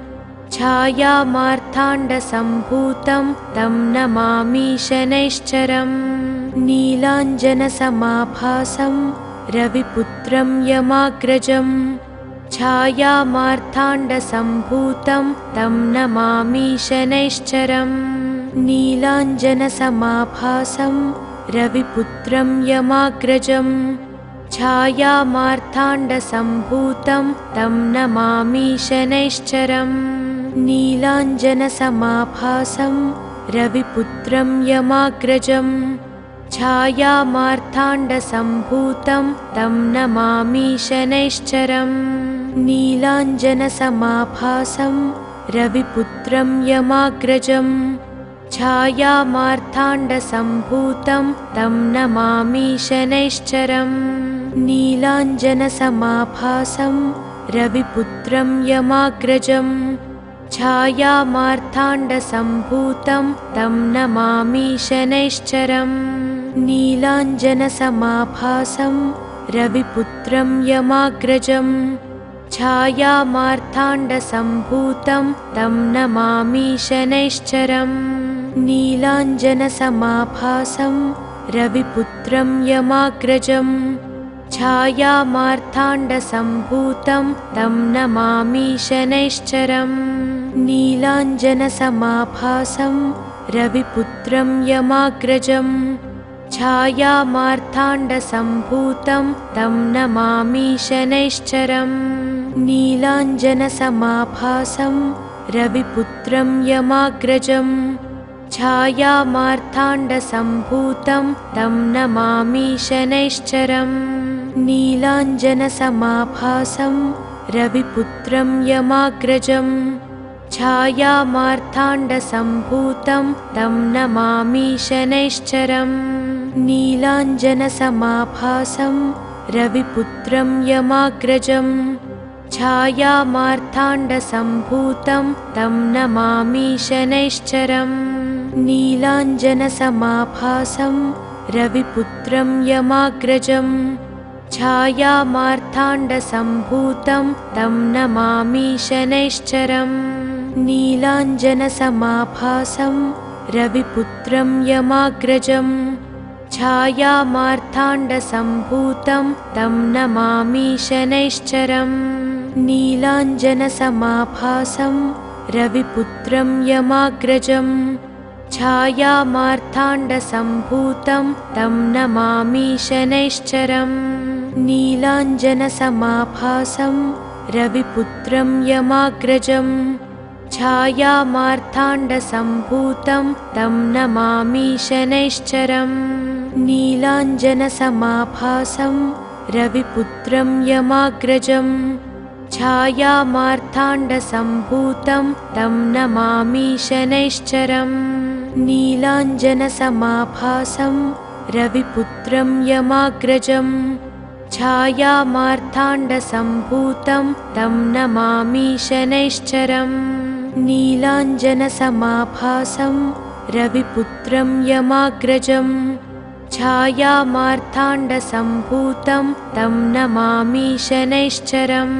छायामार्ताण्डसम्भूतं तं नमामि शनैश्चरम्। नीलाञ्जनसमाभासं रविपुत्रं यमाग्रजम्। छायामार्ताण्डसम्भूतं तं नमामि शनैश्चरम्। नीलाञ्जनसमाभासं रविपुत्रं यमाग्रजम्। छायामार्ताण्डसम्भूतं तं नमामि शनैश्चरम्। नीलाञ्जनसमाभासं रविपुत्रं यमाग्रजम्। छायामार्ताण्डसम्भूतं तं नमामि शनैश्चरम्। नीलाञ्जनसमाभासं रविपुत्रं यमाग्रजम्। छायामार्ताण्डसम्भूतं तं नमामि शनैश्चरम्। नीलाञ्जनसमाभासं रविपुत्रं यमाग्रजम्। छायामार्ताण्डसम्भूतं तं नमामि शनैश्चरम्। नीलाञ्जनसमाभासं रविपुत्रं यमाग्रजम्। छायामार्ताण्डसम्भूतं तं नमामि शनैश्चरम्। नीलाञ्जनसमाभासं रविपुत्रं यमाग्रजम्। छायामार्ताण्डसम्भूतं तं नमामि शनैश्चरम् नीलाञ्जनसमाभासं रविपुत्रं यमाग्रजम् छायामार्ताण्डसम्भूतं तं नमामि शनैश्चरम् नीलाञ्जनसमाभासं रविपुत्रं यमाग्रजम् छायामार्ताण्डसम्भूतं तं नमामि शनैश्चरम् नीलाञ्जनसमाभासं रविपुत्रं यमाग्रजम् छायामार्ताण्डसम्भूतं तं नमामि शनैश्चरम् नीलाञ्जनसमाभासं रविपुत्रं यमाग्रजम् छायामार्ताण्डसम्भूतं तं नमामि शनैश्चरम् नीलाञ्जनसमाभासं रविपुत्रं यमाग्रजम् छायामार्ताण्डसम्भूतं तं नमामि शनैश्चरम् नीलाञ्जनसमाभासं रविपुत्रं यमाग्रजम् छायामार्ताण्डसम्भूतं तं नमामि शनैश्चरम् नीलाञ्जनसमाभासं रविपुत्रं यमाग्रजम् छायामार्ताण्डसम्भूतं तं नमामि शनैश्चरम् नीलाञ्जनसमाभासं रविपुत्रं यमाग्रजम् छायामार्ताण्डसम्भूतं तं नमामि शनैश्चरम् नीलाञ्जनसमाभासं रविपुत्रं यमाग्रजम् छायामार्ताण्डसम्भूतं तं नमामि शनैश्चरम् नीलाञ्जनसमाभासं रविपुत्रं यमाग्रजम् छायामार्ताण्डसम्भूतं तं नमामि शनैश्चरम् नीलाञ्जनसमाभासं रविपुत्रं यमाग्रजम् छायामार्ताण्डसम्भूतं तं नमामि शनैश्चरम्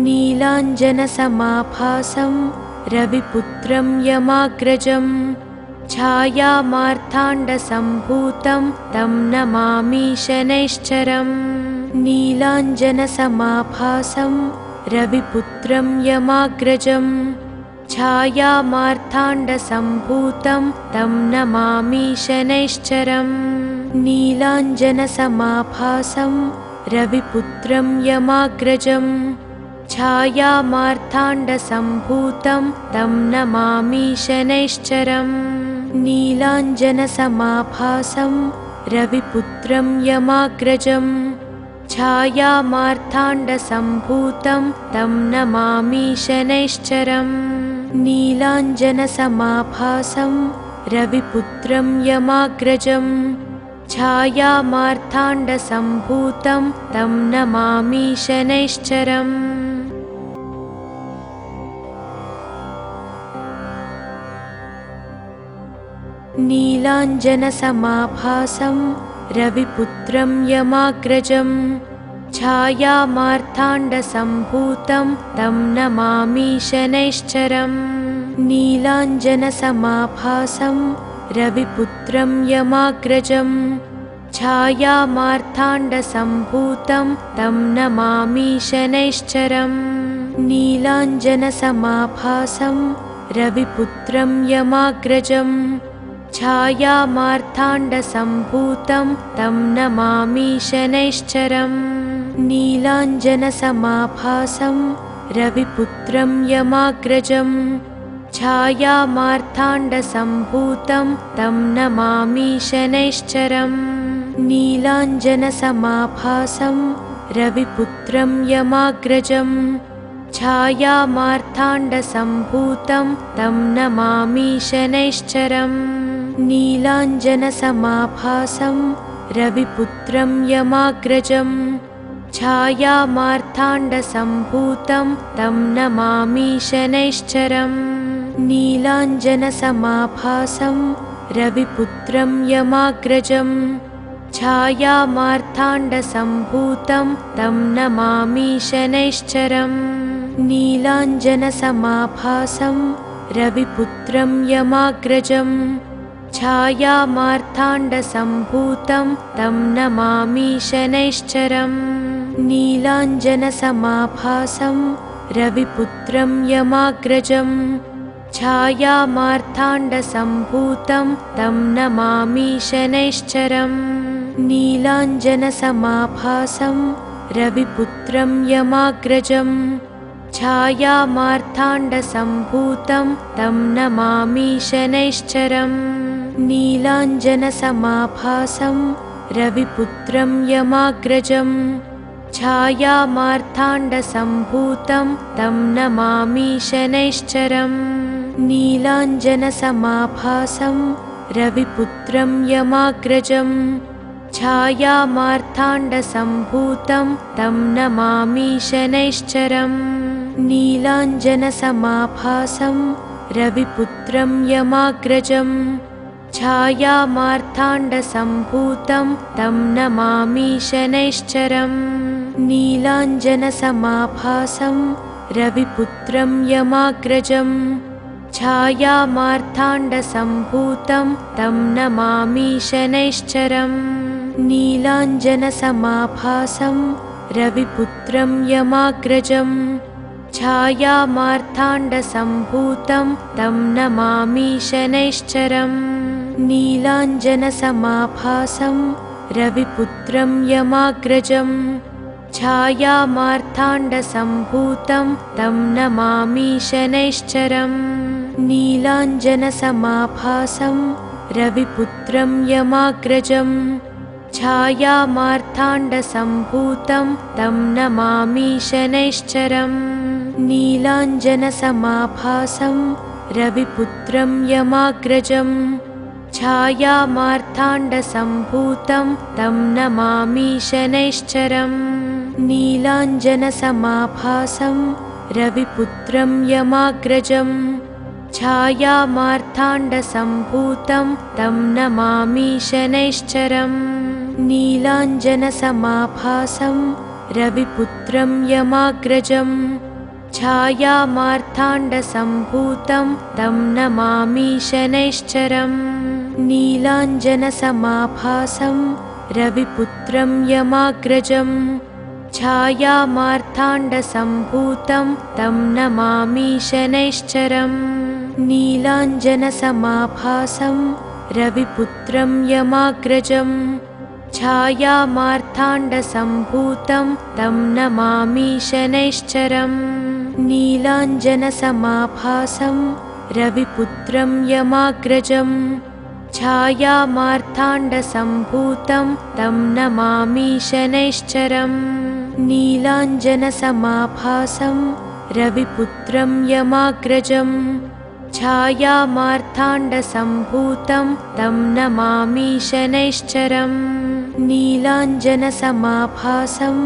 नीलाञ्जनसमाभासं रविपुत्रं यमाग्रजम् छायामार्ताण्डसम्भूतं तं नमामि शनैश्चरम् नीलाञ्जनसमाभासं रविपुत्रं यमाग्रजम् छायामार्ताण्डसम्भूतं तं नमामि शनैश्चरम् नीलाञ्जनसमाभासं रविपुत्रं यमाग्रजम् छायामार्ताण्डसम्भूतं तं नमामि शनैश्चरम् नीलाञ्जनसमाभासं रविपुत्रं यमाग्रजम् छायामार्ताण्डसम्भूतं तं नमामि शनैश्चरम् नीलाञ्जनसमाभासं रविपुत्रं यमाग्रजम् छायामार्ताण्डसम्भूतं तं नमामि शनैश्चरम् नीलाञ्जनसमाभासं रविपुत्रं यमाग्रजम् छायामार्ताण्डसम्भूतं तं नमामि शनैश्चरम् नीलाञ्जनसमाभासं रविपुत्रं यमाग्रजम् छायामार्ताण्डसम्भूतं तं नमामि शनैश्चरम् नीलाञ्जनसमाभासं रविपुत्रं यमाग्रजम् छायामार्ताण्डसम्भूतं तं नमामि शनैश्चरम् नीलाञ्जनसमाभासं रविपुत्रं यमाग्रजम् छायामार्ताण्डसम्भूतं तं नमामि शनैश्चरम् नीलाञ्जनसमाभासं रविपुत्रं यमाग्रजम् छायामार्ताण्डसम्भूतं तं नमामि शनैश्चरम् नीलाञ्जनसमाभासं रविपुत्रं यमाग्रजम् छायामार्ताण्डसम्भूतं तं नमामि शनैश्चरम् नीलाञ्जनसमाभासं रविपुत्रं यमाग्रजम् छायामार्ताण्डसम्भूतं तं नमामि शनैश्चरम् नीलाञ्जनसमाभासं रविपुत्रं यमाग्रजम् छायामार्ताण्डसम्भूतं तं नमामि शनैश्चरम् नीलाञ्जनसमाभासं रविपुत्रं यमाग्रजं छायामार्ताण्डसम्भूतं तं नमामि शनैश्चरम् नीलाञ्जनसमाभासं रविपुत्रं यमाग्रजं छायामार्ताण्डसम्भूतं तं नमामि शनैश्चरम् नीलाञ्जनसमाभासं रविपुत्रं यमाग्रजं छायामार्ताण्डसम्भूतं तं नमामि शनैश्चरम् नीलाञ्जनसमाभासं रविपुत्रं यमाग्रजं छायामार्ताण्डसम्भूतं तं नमामि शनैश्चरम् नीलाञ्जनसमाभासं रविपुत्रं यमाग्रजं छायामार्ताण्डसम्भूतं तं नमामि शनैश्चरम् नीलाञ्जनसमाभासं रविपुत्रं यमाग्रजं छायामार्ताण्डसम्भूतं तं नमामि शनैश्चरम् नीलाञ्जनसमाभासं रविपुत्रं यमाग्रजं छायामार्ताण्डसम्भूतं तं नमामि शनैश्चरम् नीलाञ्जनसमाभासं रविपुत्रं यमाग्रजं छायामार्ताण्डसम्भूतं तं नमामि शनैश्चरम् नीलाञ्जनसमाभासं रविपुत्रं यमाग्रजं छायामार्ताण्डसम्भूतं तं नमामि शनैश्चरम् नीलाञ्जनसमाभासं रविपुत्रं यमाग्रजं छायामार्ताण्डसम्भूतं तं नमामि शनैश्चरम् नीलाञ्जनसमाभासं रविपुत्रं यमाग्रजं छायामार्ताण्डसम्भूतं तं नमामि शनैश्चरम् नीलाञ्जनसमाभासं रविपुत्रं यमाग्रजं छायामार्ताण्डसम्भूतं तं नमामि शनैश्चरम् नीलाञ्जनसमाभासं रविपुत्रं यमाग्रजं छायामार्ताण्डसम्भूतं तं नमामि शनैश्चरम् नीलाञ्जनसमाभासं रविपुत्रं यमाग्रजं छायामार्ताण्डसम्भूतं तं नमामि शनैश्चरम् नीलाञ्जनसमाभासं रविपुत्रं यमाग्रजं छायामार्ताण्डसम्भूतं तं नमामि शनैश्चरम् नीलाञ्जनसमाभासं रविपुत्रं यमाग्रजं छायामार्ताण्डसम्भूतं तं नमामि शनैश्चरम् नीलाञ्जनसमाभासं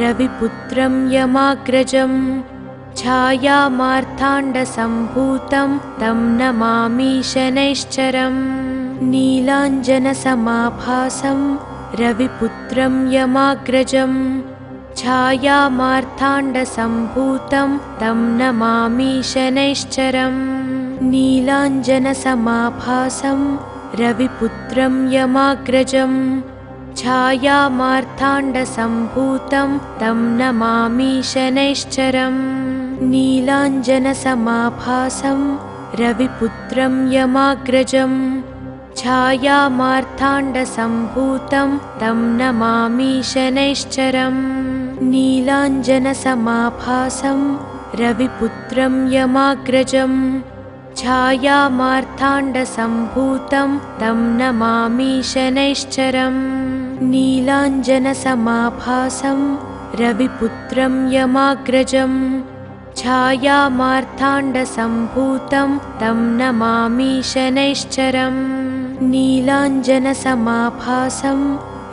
रविपुत्रं यमाग्रजं छायामार्ताण्डसम्भूतं तं नमामि शनैश्चरम् नीलाञ्जनसमाभासं रविपुत्रं यमाग्रजं छायामार्ताण्डसम्भूतं तं नमामि शनैश्चरम् नीलाञ्जनसमाभासं रविपुत्रं यमाग्रजं छायामार्ताण्डसम्भूतं तं नमामि शनैश्चरम् नीलाञ्जनसमाभासं रविपुत्रं यमाग्रजं छायामार्ताण्डसम्भूतं तं नमामि शनैश्चरम् नीलाञ्जनसमाभासं रविपुत्रं यमाग्रजं छायामार्ताण्डसम्भूतं तं नमामि शनैश्चरम् नीलाञ्जनसमाभासं रविपुत्रं यमाग्रजं छायामार्ताण्डसम्भूतं तं नमामि शनैश्चरम् नीलाञ्जनसमाभासं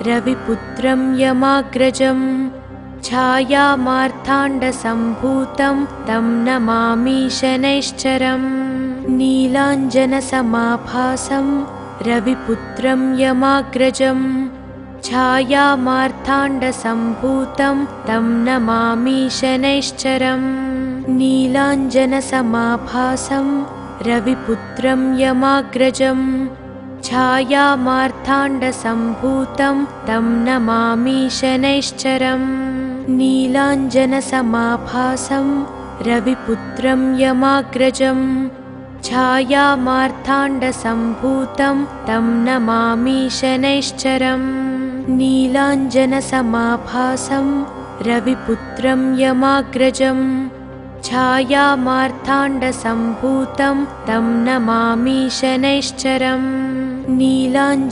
रविपुत्रं यमाग्रजं छायामार्ताण्डसम्भूतं तं नमामि शनैश्चरम् नीलाञ्जनसमाभासं रविपुत्रं यमाग्रजं छायामार्ताण्डसम्भूतं तं नमामि शनैश्चरम् नीलाञ्जनसमाभासं रविपुत्रं यमाग्रजं छायामार्ताण्डसम्भूतं तं नमामि शनैश्चरम् नीलाञ्जनसमाभासं रविपुत्रं यमाग्रजं छायामार्ताण्डसम्भूतं तं नमामि शनैश्चरम् नीलाञ्जनसमाभासं रविपुत्रं यमाग्रजं छायामार्ताण्डसम्भूतं तं नमामि शनैश्चरम् नीलाञ्जनसमाभासं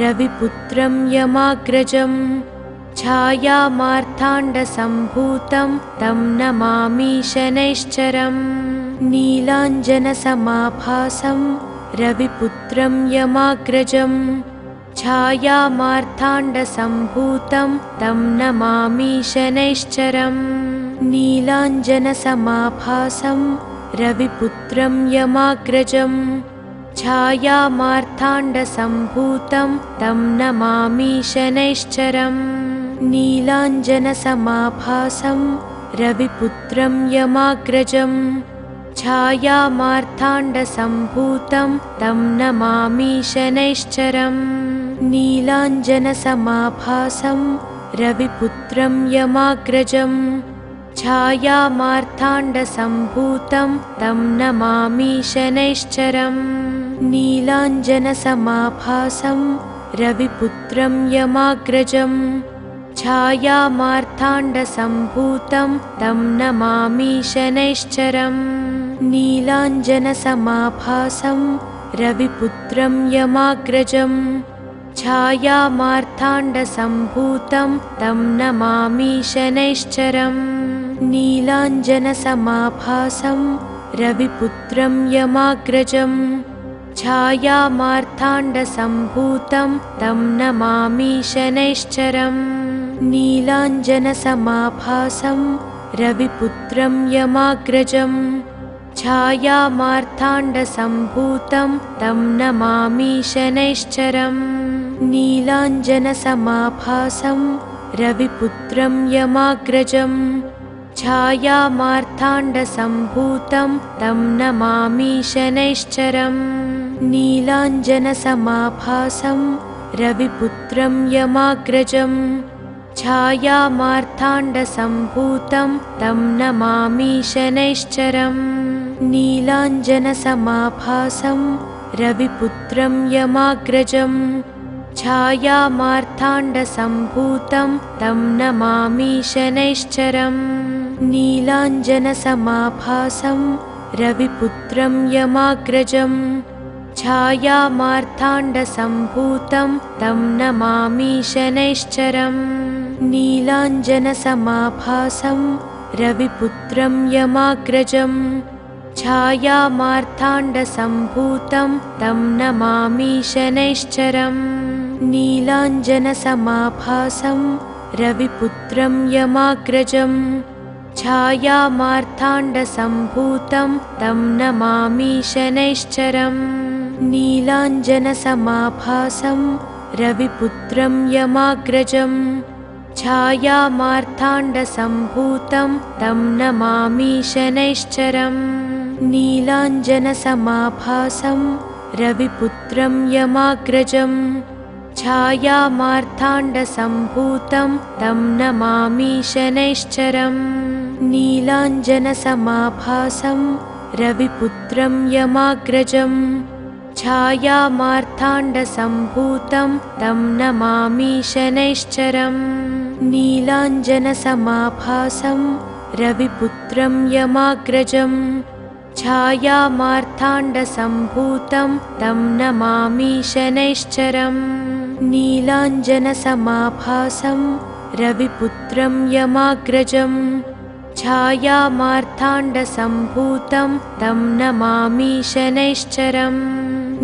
रविपुत्रं यमाग्रजं छायामार्ताण्डसम्भूतं तं नमामि शनैश्चरम् नीलाञ्जनसमाभासं रविपुत्रं यमाग्रजं छायामार्ताण्डसम्भूतं तं नमामि शनैश्चरम् नीलाञ्जनसमाभासं रविपुत्रं यमाग्रजं छायामार्ताण्डसम्भूतं तं नमामि शनैश्चरम् नीलाञ्जनसमाभासं रविपुत्रं यमाग्रजं छायामार्ताण्डसम्भूतं तं नमामि शनैश्चरम् नीलाञ्जनसमाभासं रविपुत्रं यमाग्रजं छायामार्ताण्डसम्भूतं तं नमामि शनैश्चरम् नीलाञ्जनसमाभासं रविपुत्रं यमाग्रजं छायामार्ताण्डसम्भूतं तं नमामि शनैश्चरम् नीलाञ्जनसमाभासं रविपुत्रं यमाग्रजं छायामार्ताण्डसम्भूतं तं नमामि शनैश्चरम् नीलाञ्जनसमाभासं रविपुत्रं यमाग्रजं छायामार्ताण्डसम्भूतं तं नमामि शनैश्चरम् नीलाञ्जनसमाभासं रविपुत्रं यमाग्रजं छायामार्ताण्डसम्भूतं तं नमामि शनैश्चरम् नीलाञ्जनसमाभासं रविपुत्रं यमाग्रजं छायामार्ताण्डसम्भूतं तं नमामि शनैश्चरम् नीलाञ्जनसमाभासं रविपुत्रं यमाग्रजं छायामार्ताण्डसम्भूतं तं नमामि शनैश्चरम् नीलाञ्जनसमाभासं रविपुत्रं यमाग्रजं छायामार्ताण्डसम्भूतं तं नमामि शनैश्चरम् नीलाञ्जनसमाभासं रविपुत्रं यमाग्रजं छायामार्ताण्डसम्भूतं तं नमामि शनैश्चरम् नीलाञ्जनसमाभासं रविपुत्रं यमाग्रजं छायामार्ताण्डसम्भूतं तं नमामि शनैश्चरम् नीलाञ्जनसमाभासं रविपुत्रं यमाग्रजं छायामार्ताण्डसम्भूतं तं नमामि शनैश्चरम् नीलाञ्जनसमाभासं रविपुत्रं यमाग्रजं छायामार्ताण्डसम्भूतं तं नमामि शनैश्चरम् नीलाञ्जनसमाभासं रविपुत्रं यमाग्रजं छायामार्ताण्डसम्भूतं तं नमामि शनैश्चरम् नीलाञ्जनसमाभासं रविपुत्रं यमाग्रजं छायामार्ताण्डसम्भूतं तं नमामि शनैश्चरम् नीलाञ्जनसमाभासं रविपुत्रं यमाग्रजं छायामार्ताण्डसम्भूतं तं नमामि शनैश्चरम् नीलाञ्जनसमाभासं रविपुत्रं यमाग्रजं छायामार्ताण्डसम्भूतं तं नमामि शनैश्चरम्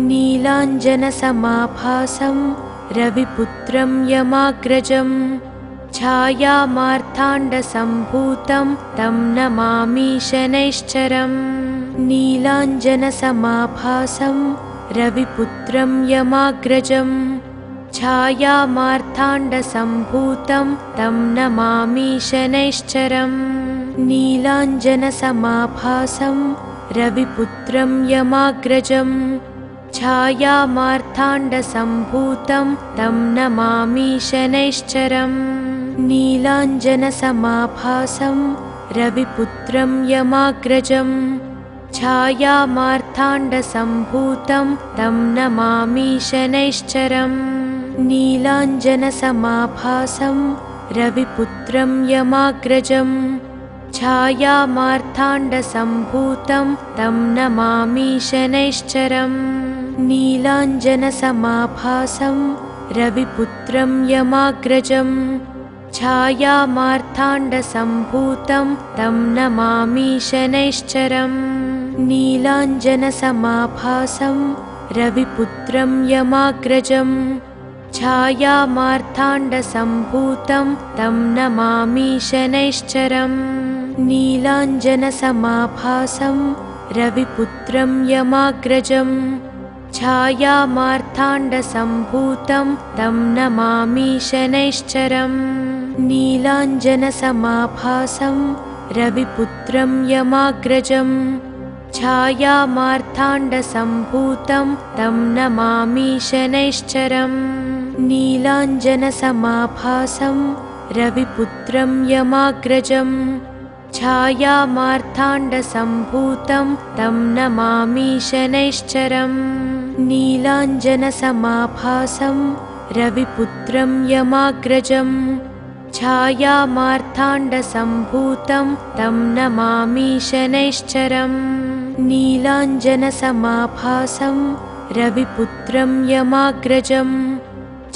नीलाञ्जनसमाभासं रविपुत्रं यमाग्रजं छायामार्ताण्डसम्भूतं तं नमामि शनैश्चरम् नीलाञ्जनसमाभासं रविपुत्रं यमाग्रजं छायामार्ताण्डसम्भूतं तं नमामि शनैश्चरम् नीलाञ्जनसमाभासं रविपुत्रं यमाग्रजं छायामार्ताण्डसम्भूतं तं नमामि शनैश्चरम् नीलाञ्जनसमाभासं रविपुत्रं यमाग्रजम् छायामार्ताण्डसम्भूतं तं नमामि शनैश्चरम् नीलाञ्जनसमाभासं रविपुत्रं यमाग्रजम् छायामार्ताण्डसम्भूतं तं नमामि शनैश्चरम् नीलाञ्जनसमाभासं रविपुत्रं यमाग्रजम् छायामार्ताण्डसम्भूतं तं नमामि शनैश्चरम् नीलाञ्जनसमाभासं रविपुत्रं यमाग्रजम् छायामार्ताण्डसम्भूतं तं नमामि शनैश्चरम् नीलाञ्जनसमाभासं रविपुत्रं यमाग्रजम् छायामार्ताण्डसम्भूतं तं नमामि शनैश्चरम् नीलाञ्जनसमाभासं रविपुत्रं यमाग्रजम् छायामार्ताण्डसम्भूतं तं नमामि शनैश्चरम् नीलाञ्जनसमाभासं रविपुत्रं यमाग्रजम् छायामार्ताण्डसम्भूतं तं नमामि शनैश्चरम् नीलाञ्जनसमाभासं रविपुत्रं यमाग्रजम् छायामार्ताण्डसम्भूतं तं नमामि शनैश्चरम् नीलाञ्जनसमाभासं रविपुत्रं यमाग्रजम्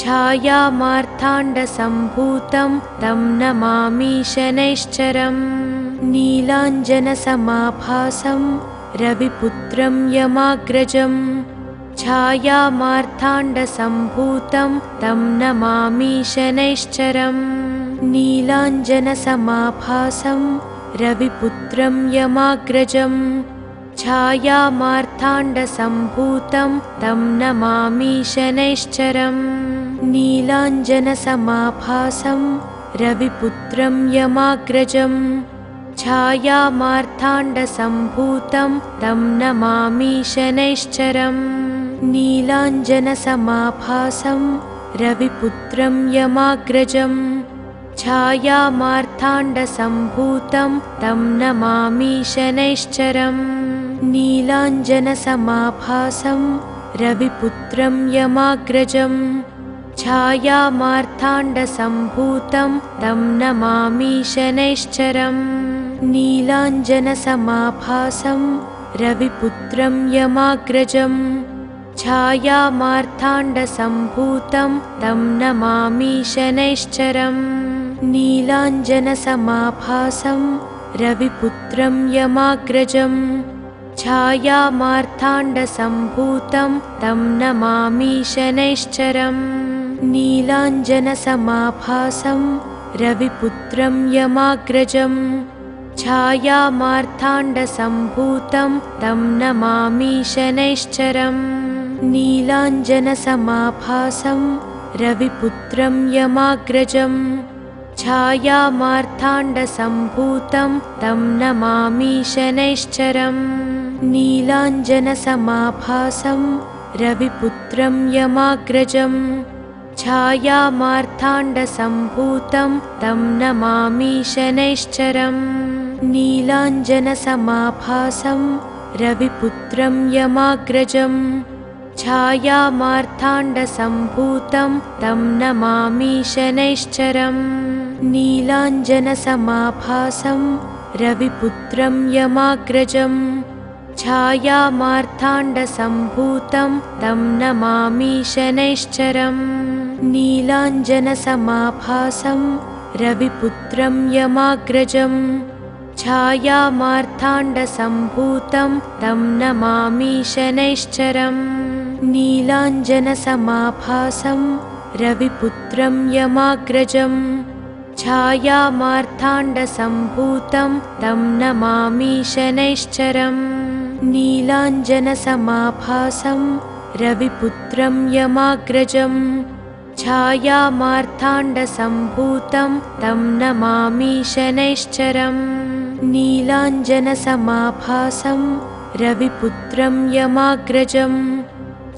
छायामार्ताण्डसम्भूतं तं नमामि शनैश्चरम् नीलाञ्जनसमाभासं रविपुत्रं यमाग्रजम् छायामार्ताण्डसम्भूतं तं नमामि शनैश्चरम् नीलाञ्जनसमाभासं रविपुत्रं यमाग्रजम् छायामार्ताण्डसम्भूतं तं नमामि शनैश्चरम् नीलाञ्जनसमाभासं रविपुत्रं यमाग्रजम् छायामार्ताण्डसम्भूतं तं नमामि शनैश्चरम् नीलाञ्जनसमाभासं रविपुत्रं यमाग्रजम् छायामार्ताण्डसम्भूतं तं नमामि शनैश्चरम् नीलाञ्जनसमाभासं रविपुत्रं यमाग्रजम् छायामार्ताण्डसम्भूतं तं नमामि शनैश्चरम् नीलाञ्जनसमाभासं रविपुत्रं यमाग्रजम् छायामार्ताण्डसम्भूतं तं नमामि शनैश्चरम् नीलाञ्जनसमाभासं रविपुत्रं यमाग्रजम् छायामार्ताण्डसम्भूतं तं नमामि शनैश्चरम् नीलाञ्जनसमाभासं रविपुत्रं यमाग्रजम् छायामार्ताण्डसम्भूतं तं नमामि शनैश्चरम् नीलाञ्जनसमाभासं रविपुत्रं यमाग्रजम् छायामार्ताण्डसम्भूतं तं नमामि शनैश्चरम् नीलाञ्जनसमाभासं रविपुत्रं यमाग्रजम् छायामार्ताण्डसम्भूतं तं नमामि शनैश्चरम् नीलाञ्जनसमाभासं रविपुत्रं यमाग्रजम् छायामार्ताण्डसम्भूतं तं नमामि शनैश्चरम् नीलाञ्जनसमाभासं रविपुत्रं यमाग्रजम् छायामार्ताण्डसम्भूतं तं नमामि शनैश्चरम् नीलाञ्जनसमाभासं रविपुत्रं यमाग्रजम् छायामार्ताण्डसम्भूतं तं नमामि शनैश्चरम् नीलाञ्जनसमाभासं रविपुत्रं यमाग्रजम् छायामार्ताण्डसम्भूतं तं नमामि शनैश्चरम् नीलाञ्जनसमाभासं रविपुत्रं यमाग्रजम् छायामार्ताण्डसम्भूतं तं नमामि शनैश्चरम् नीलाञ्जनसमाभासं रविपुत्रं यमाग्रजम्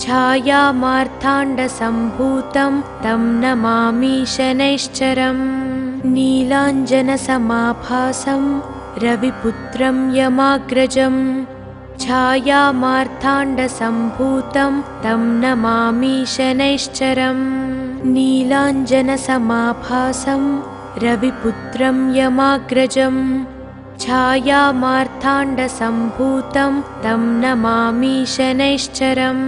छायामार्ताण्डसम्भूतं तं नमामि शनैश्चरम् नीलाञ्जनसमाभासं रविपुत्रं यमाग्रजम् छायामार्ताण्डसम्भूतं तं नमामि शनैश्चरम् नीलाञ्जनसमाभासं रविपुत्रं यमाग्रजम् छायामार्ताण्डसम्भूतं तं नमामि शनैश्चरम्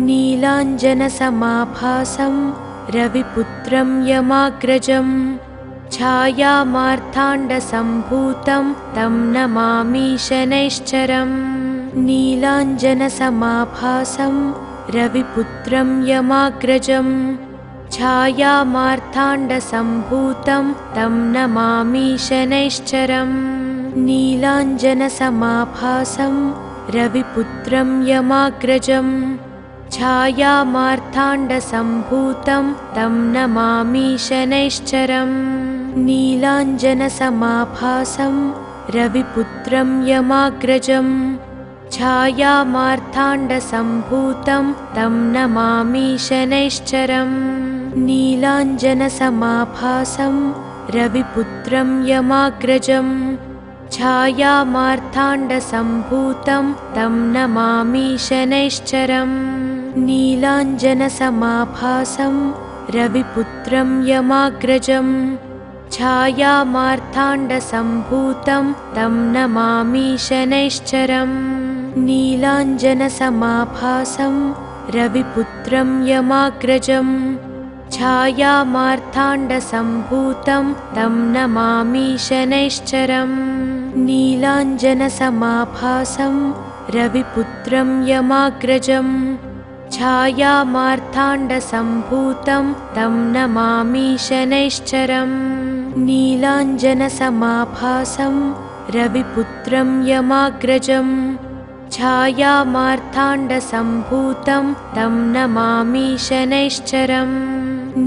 नीलाञ्जनसमाभासं रविपुत्रं यमाग्रजम् छायामार्ताण्डसम्भूतं तं नमामि शनैश्चरम् नीलाञ्जनसमाभासं रविपुत्रं यमाग्रजम् छायामार्ताण्डसम्भूतं तं नमामि शनैश्चरम् नीलाञ्जनसमाभासं रविपुत्रं यमाग्रजम् छायामार्ताण्डसम्भूतं तं नमामि शनैश्चरम् नीलाञ्जनसमाभासं रविपुत्रं यमाग्रजम् छायामार्ताण्डसम्भूतं तं नमामि शनैश्चरम् नीलाञ्जनसमाभासं रविपुत्रं यमाग्रजम् छायामार्ताण्डसम्भूतं तं नमामि शनैश्चरम् नीलाञ्जनसमाभासं रविपुत्रं यमाग्रजम् छायामार्ताण्डसम्भूतं तं नमामि शनैश्चरम् नीलाञ्जनसमाभासं रविपुत्रं यमाग्रजम् छायामार्ताण्डसम्भूतं तं नमामि शनैश्चरम् नीलाञ्जनसमाभासं रविपुत्रं यमाग्रजम् छायामार्ताण्डसम्भूतं तं नमामि शनैश्चरम् नीलाञ्जनसमाभासं रविपुत्रं यमाग्रजम् छायामार्ताण्डसम्भूतं तं नमामि शनैश्चरम्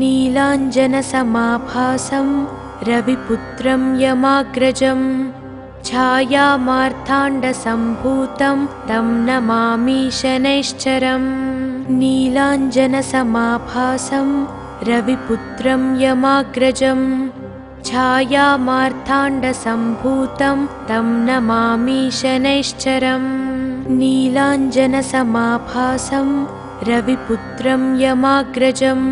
नीलाञ्जनसमाभासं रविपुत्रं यमाग्रजम् छायामार्ताण्डसम्भूतं तं नमामि शनैश्चरम् नीलाञ्जनसमाभासं रविपुत्रं यमाग्रजम् छायामार्ताण्डसम्भूतं तं नमामि शनैश्चरम् नीलाञ्जनसमाभासं रविपुत्रं यमाग्रजम्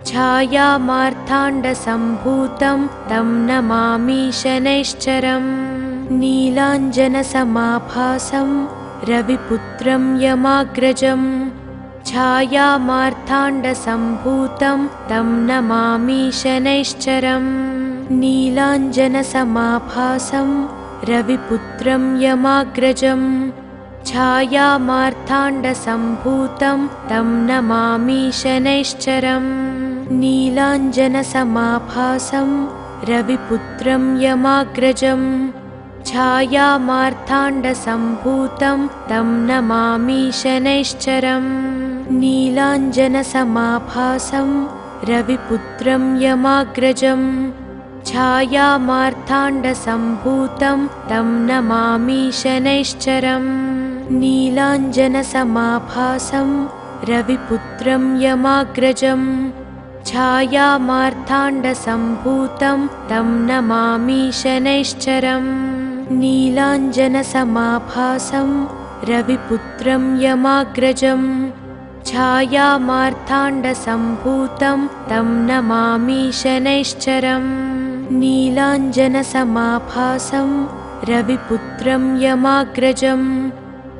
छायामार्ताण्डसम्भूतं तं नमामि शनैश्चरम् नीलाञ्जनसमाभासं रविपुत्रं यमाग्रजम् छायामार्ताण्डसम्भूतं तं नमामि शनैश्चरम् नीलाञ्जनसमाभासं रविपुत्रं यमाग्रजम् छायामार्ताण्डसम्भूतं तं नमामि शनैश्चरम् नीलाञ्जनसमाभासं रविपुत्रं यमाग्रजम् छायामार्ताण्डसम्भूतं तं नमामि शनैश्चरम् नीलाञ्जनसमाभासं रविपुत्रं यमाग्रजम् छायामार्ताण्डसम्भूतं तं नमामि शनैश्चरम् नीलाञ्जनसमाभासं रविपुत्रं यमाग्रजम् छायामार्ताण्डसम्भूतं तं नमामि शनैश्चरम् नीलाञ्जनसमाभासं रविपुत्रं यमाग्रजम् छायामार्ताण्डसम्भूतं तं नमामि शनैश्चरम् नीलाञ्जनसमाभासं रविपुत्रं यमाग्रजम्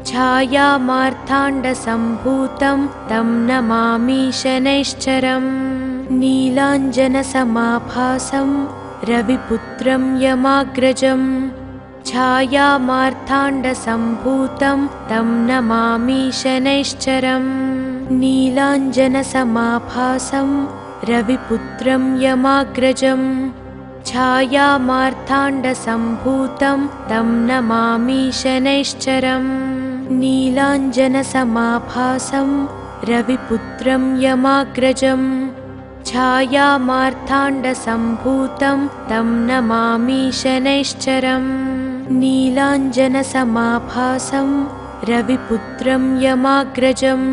छायामार्ताण्डसम्भूतं तं नमामि शनैश्चरम् नीलाञ्जनसमाभासं रविपुत्रं यमाग्रजम् छायामार्ताण्डसम्भूतं तं नमामि शनैश्चरम् नीलाञ्जनसमाभासं रविपुत्रं यमाग्रजम् छायामार्ताण्डसम्भूतं तं नमामि शनैश्चरम् नीलाञ्जनसमाभासं रविपुत्रं यमाग्रजम् छायामार्ताण्डसम्भूतं तं नमामि शनैश्चरम् नीलाञ्जनसमाभासं रविपुत्रं यमाग्रजम्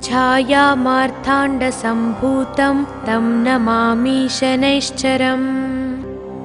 छायामार्ताण्डसम्भूतं तं नमामि शनैश्चरम्।